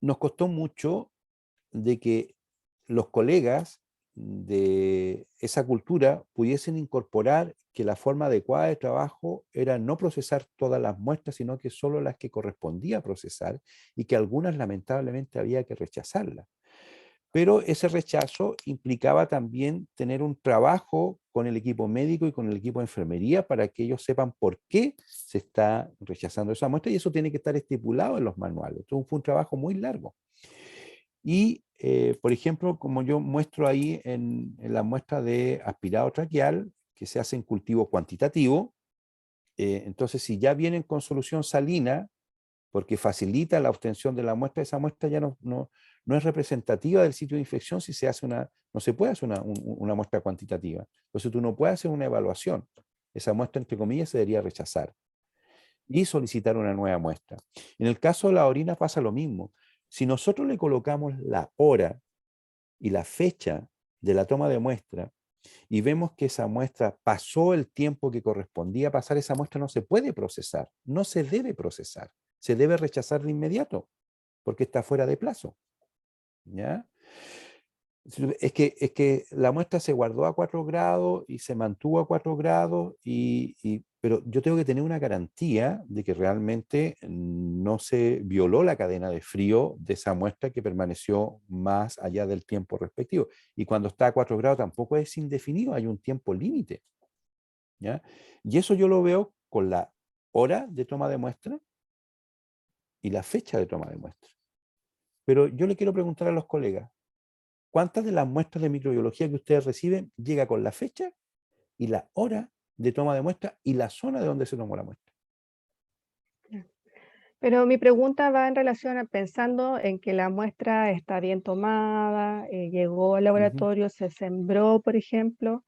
Nos costó mucho de que los colegas de esa cultura pudiesen incorporar que la forma adecuada de trabajo era no procesar todas las muestras, sino que solo las que correspondía procesar, y que algunas lamentablemente había que rechazarlas. Pero ese rechazo implicaba también tener un trabajo con el equipo médico y con el equipo de enfermería para que ellos sepan por qué se está rechazando esa muestra, y eso tiene que estar estipulado en los manuales. Entonces fue un trabajo muy largo. Y, por ejemplo, como yo muestro ahí en la muestra de aspirado traqueal, que se hace en cultivo cuantitativo, entonces si ya vienen con solución salina, porque facilita la obtención de la muestra, esa muestra ya no es representativa del sitio de infección si se hace no se puede hacer una muestra cuantitativa. Entonces tú no puedes hacer una evaluación. Esa muestra, entre comillas, se debería rechazar y solicitar una nueva muestra. En el caso de la orina pasa lo mismo. Si nosotros le colocamos la hora y la fecha de la toma de muestra y vemos que esa muestra pasó el tiempo que correspondía pasar, esa muestra no se puede procesar, no se debe procesar, se debe rechazar de inmediato porque está fuera de plazo. ¿Ya? Es que la muestra se guardó a 4 grados y se mantuvo a 4 grados, pero yo tengo que tener una garantía de que realmente no se violó la cadena de frío de esa muestra que permaneció más allá del tiempo respectivo. Y cuando está a 4 grados tampoco es indefinido, hay un tiempo límite. ¿Ya? Y eso yo lo veo con la hora de toma de muestra y la fecha de toma de muestra. Pero yo le quiero preguntar a los colegas, ¿cuántas de las muestras de microbiología que ustedes reciben llega con la fecha y la hora de toma de muestra y la zona de donde se tomó la muestra? Pero mi pregunta va en relación a pensando en que la muestra está bien tomada, llegó al Ujú. laboratorio, se sembró, por ejemplo,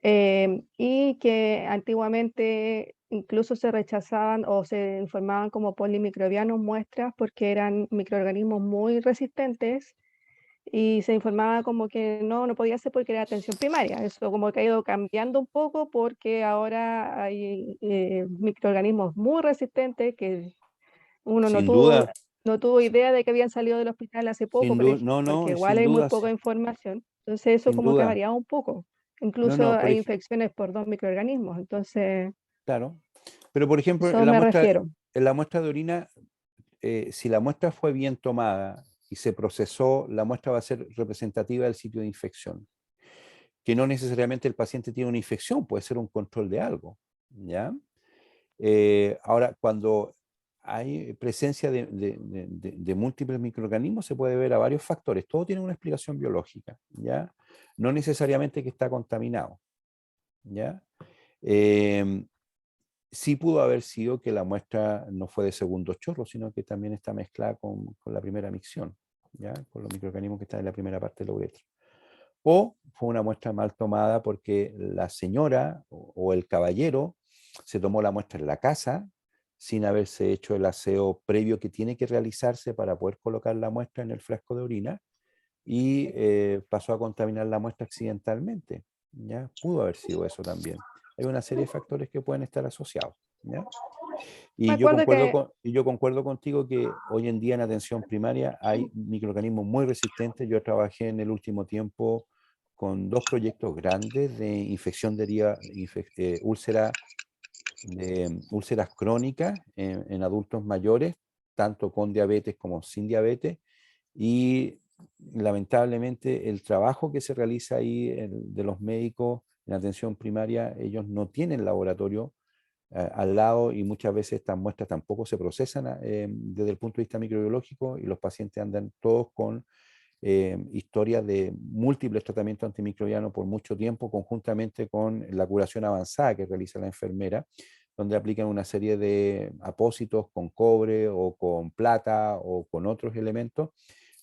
y que antiguamente incluso se rechazaban o se informaban como polimicrobianos muestras porque eran microorganismos muy resistentes y se informaba como que no podía ser porque era atención primaria. Eso como que ha ido cambiando un poco porque ahora hay microorganismos muy resistentes que uno Sin duda, no tuvo idea de que habían salido del hospital hace poco, sin por duda, ejemplo, no, porque no, igual sin hay muy duda, poca información. Entonces eso sin como que ha duda. variado un poco. No, Incluso no, hay infecciones por 2 microorganismos, entonces claro. Pero por ejemplo, eso me refiero. en la muestra de orina, si la muestra fue bien tomada y se procesó, la muestra va a ser representativa del sitio de infección. Que no necesariamente el paciente tiene una infección, puede ser un control de algo. ¿Ya? Ahora, cuando hay presencia de múltiples microorganismos, se puede ver a varios factores. Todo tiene una explicación biológica, ¿ya? No necesariamente que está contaminado, ¿ya? Em, sí pudo haber sido que la muestra no fue de segundo chorro, sino que también está mezclada con la primera micción, ¿ya? Con los microorganismos que están en la primera parte de la uretra. O fue una muestra mal tomada porque la señora o el caballero se tomó la muestra en la casa sin haberse hecho el aseo previo que tiene que realizarse para poder colocar la muestra en el frasco de orina y pasó a contaminar la muestra accidentalmente. ¿Ya? Pudo haber sido eso también. Hay una serie de factores que pueden estar asociados. ¿Ya? Me acuerdo que Y yo concuerdo contigo que hoy en día en atención primaria hay microorganismos muy resistentes. Yo trabajé en el último tiempo con 2 proyectos grandes de infección de úlceras crónicas en adultos mayores, tanto con diabetes como sin diabetes. Y lamentablemente el trabajo que se realiza ahí de los médicos en atención primaria, ellos no tienen laboratorio al lado y muchas veces estas muestras tampoco se procesan desde el punto de vista microbiológico y los pacientes andan todos con historias de múltiples tratamientos antimicrobianos por mucho tiempo, conjuntamente con la curación avanzada que realiza la enfermera, donde aplican una serie de apósitos con cobre o con plata o con otros elementos,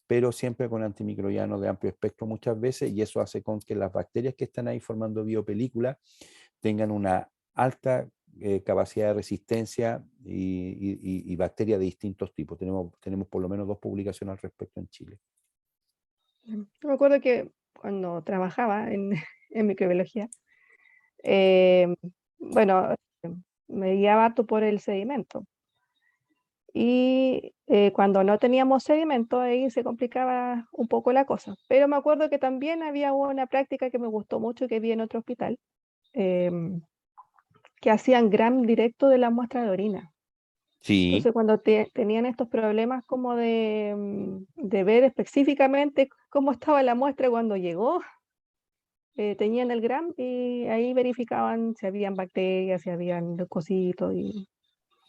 pero siempre con antimicrobianos de amplio espectro muchas veces, y eso hace con que las bacterias que están ahí formando biopelículas tengan una alta capacidad de resistencia y bacterias de distintos tipos. Tenemos por lo menos 2 publicaciones al respecto en Chile. yo me acuerdo que cuando trabajaba en en microbiología, em, bueno, me guiaba harto por el sedimento. Y cuando no teníamos sedimento, ahí se complicaba un poco la cosa. Pero me acuerdo que también había una práctica que me gustó mucho que vi en otro hospital, em, que hacían gram directo de la muestra de orina. Sí, Entonces, cuando tenían estos problemas como de ver específicamente cómo estaba la muestra cuando llegó, tenían el gram y ahí verificaban si habían bacterias, si habían leucocitos y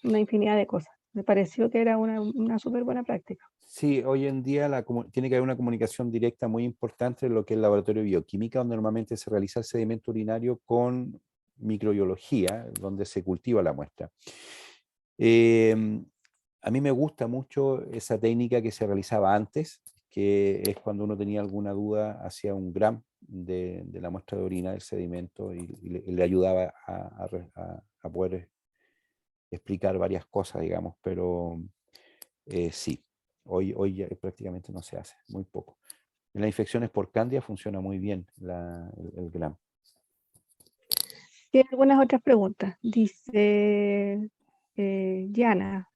una infinidad de cosas. Me pareció que era una súper buena práctica. sí, hoy en día tiene que haber una comunicación directa muy importante en lo que es el laboratorio de bioquímica, donde normalmente se realiza el sedimento urinario con microbiología, donde se cultiva la muestra. Em, a mí me gusta mucho esa técnica que se realizaba antes, que es cuando uno tenía alguna duda, hacía un gram de la muestra de orina del sedimento y le ayudaba a poder explicar varias cosas, digamos, pero sí, hoy ya prácticamente no se hace, muy poco. En las infecciones por Candida funciona muy bien el gram. Tiene algunas otras preguntas. Dice Yana,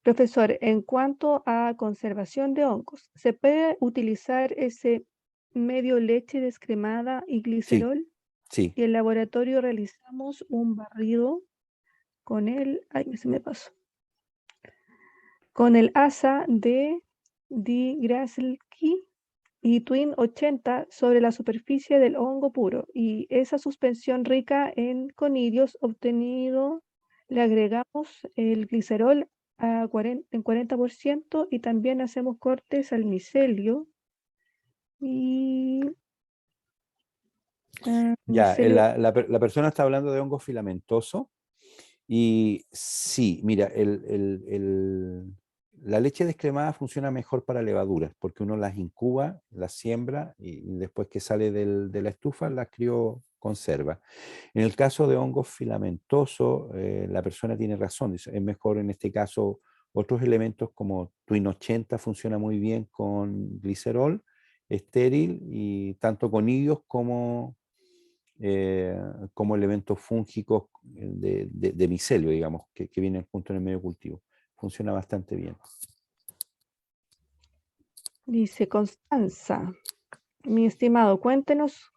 profesor, en cuanto a conservación de hongos, ¿se puede utilizar ese medio leche descremada y Sí, glicerol? sí. Y en laboratorio realizamos un barrido con se me pasó, con el asa de Digrasky y Twin 80 sobre la superficie del hongo puro, y esa suspensión rica en conidios obtenido le agregamos el glicerol en 40% y también hacemos cortes al micelio y Ya, micelio. la persona está hablando de hongo filamentoso y sí, mira, la leche descremada funciona mejor para levaduras porque uno las incuba, las siembra y después que sale de la estufa las conserva. En el caso de hongos filamentosos, la persona tiene razón, es mejor en este caso otros elementos como Twin 80 funciona muy bien con glicerol estéril y tanto conidios eh, como elementos fúngicos de micelio, digamos, que vienen junto en el medio cultivo. Funciona bastante bien. Dice Constanza, mi estimado, cuéntenos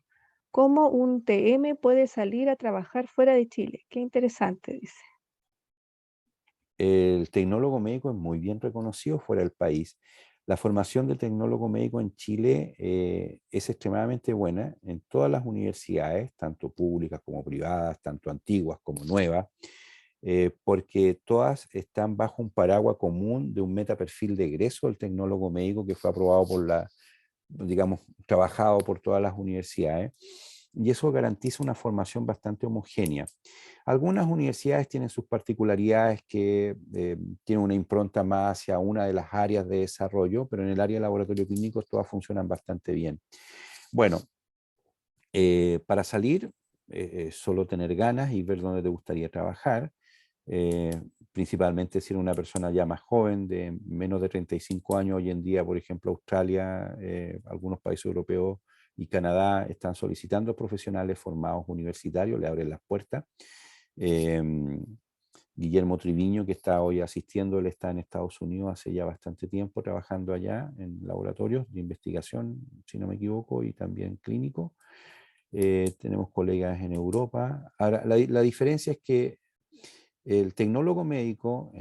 cómo un TM puede salir a trabajar fuera de Chile. Qué interesante, dice. El tecnólogo médico es muy bien reconocido fuera del país. La formación del tecnólogo médico en Chile es extremadamente buena en todas las universidades, tanto públicas como privadas, tanto antiguas como nuevas, porque todas están bajo un paraguas común de un metaperfil de egreso del tecnólogo médico que fue aprobado por digamos, trabajado por todas las universidades, y eso garantiza una formación bastante homogénea. Algunas universidades tienen sus particularidades que tienen una impronta más hacia una de las áreas de desarrollo, pero en el área de laboratorio clínico todas funcionan bastante bien. Bueno, para salir, solo tener ganas y ver dónde te gustaría trabajar, principalmente si eres una persona ya más joven, de menos de 35 años. Hoy en día, por ejemplo, Australia, algunos países europeos y Canadá están solicitando profesionales formados universitarios, le abren las puertas. Guillermo Triviño, que está hoy asistiendo, él está en Estados Unidos hace ya bastante tiempo trabajando allá en laboratorios de investigación, si no me equivoco, y también clínico. Tenemos colegas en Europa. Ahora, la diferencia es que el tecnólogo médico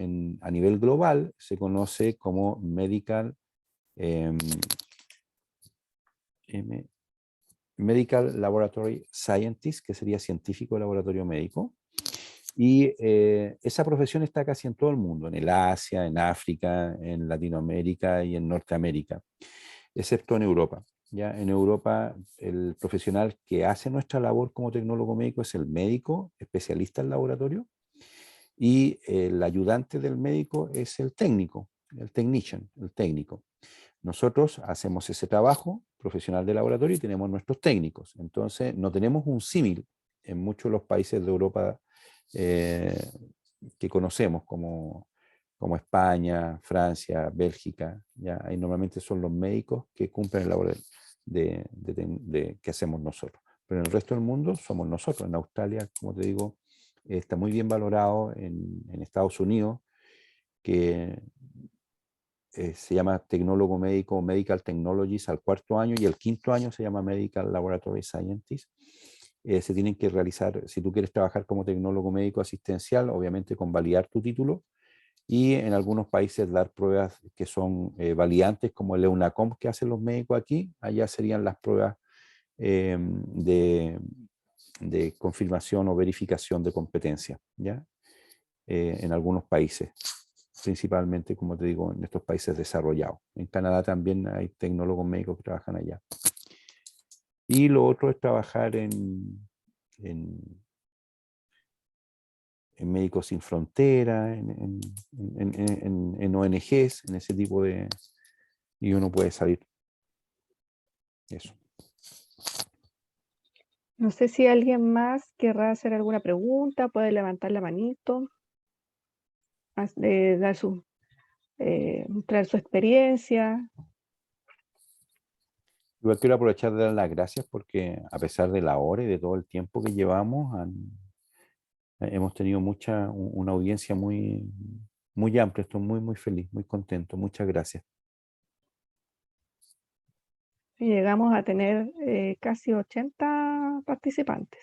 a nivel global se conoce como em, M- Medical Laboratory Scientist, que sería científico de laboratorio médico. Y esa profesión está casi en todo el mundo, en el Asia, en África, en Latinoamérica y en Norteamérica, excepto en Europa. Ya en Europa, el profesional que hace nuestra labor como tecnólogo médico es el médico especialista en laboratorio y el ayudante del médico es el técnico, el technician, el técnico. Nosotros hacemos ese trabajo profesional de laboratorio y tenemos nuestros técnicos. Entonces, no tenemos un símil en muchos de los países de Europa eh, que conocemos, como España, Francia, Bélgica. ¿Ya? Ahí normalmente son los médicos que cumplen el labor que hacemos nosotros. Pero en el resto del mundo somos nosotros. En Australia, como te digo, está muy bien valorado en Estados Unidos, que se llama tecnólogo médico, Medical Technologies al 4.º año, y el 5.º año se llama Medical Laboratory Scientist. Se tienen que realizar, si tú quieres trabajar como tecnólogo médico asistencial, obviamente convalidar tu título, y en algunos países dar pruebas que son validantes, como el EUNACOM que hacen los médicos aquí. Allá serían las pruebas de confirmación o verificación de competencia, ¿ya? En algunos países, principalmente, como te digo, en estos países desarrollados. En Canadá también hay tecnólogos médicos que trabajan allá. Y lo otro es trabajar en Médicos Sin Frontera, en ONGs, en ese tipo de... Y uno puede salir. Eso. No sé si alguien más querrá hacer alguna pregunta, puede levantar la manito, dar mostrar su experiencia. Igual quiero aprovechar de dar las gracias porque a pesar de la hora y de todo el tiempo que llevamos, hemos tenido una audiencia muy, muy amplia. Estoy muy, muy feliz, muy contento. Muchas gracias. Y llegamos a tener casi 80 participantes.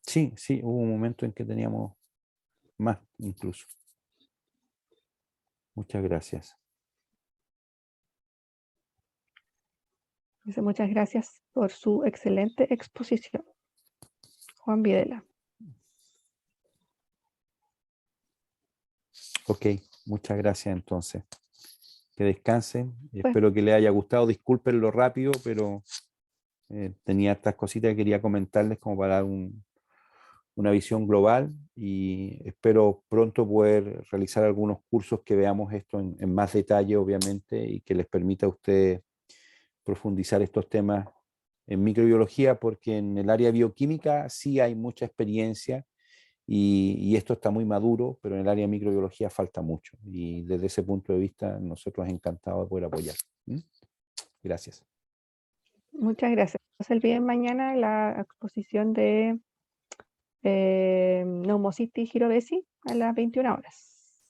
Sí, sí, hubo un momento en que teníamos más incluso. Muchas gracias. Dice, muchas gracias por su excelente exposición. Juan Videla. Ok, muchas gracias entonces. Que descansen. Pues, Espero que les haya gustado. Disculpen lo rápido, pero tenía estas cositas que quería comentarles como para dar una visión global, y espero pronto poder realizar algunos cursos que veamos esto en más detalle, obviamente, y que les permita a ustedes profundizar estos temas en microbiología, porque en el área bioquímica sí hay mucha experiencia y esto está muy maduro, pero en el área de microbiología falta mucho. Y desde ese punto de vista, nosotros encantados de poder apoyar. Gracias. muchas gracias. No se olviden mañana la exposición de Pneumocystis jirovesi a las 21 horas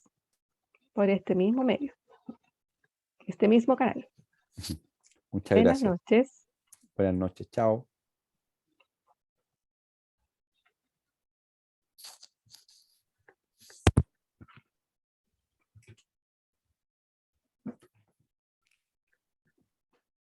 por este mismo medio, este mismo canal. Muchas Buenas gracias. noches. Buenas noches. Chao.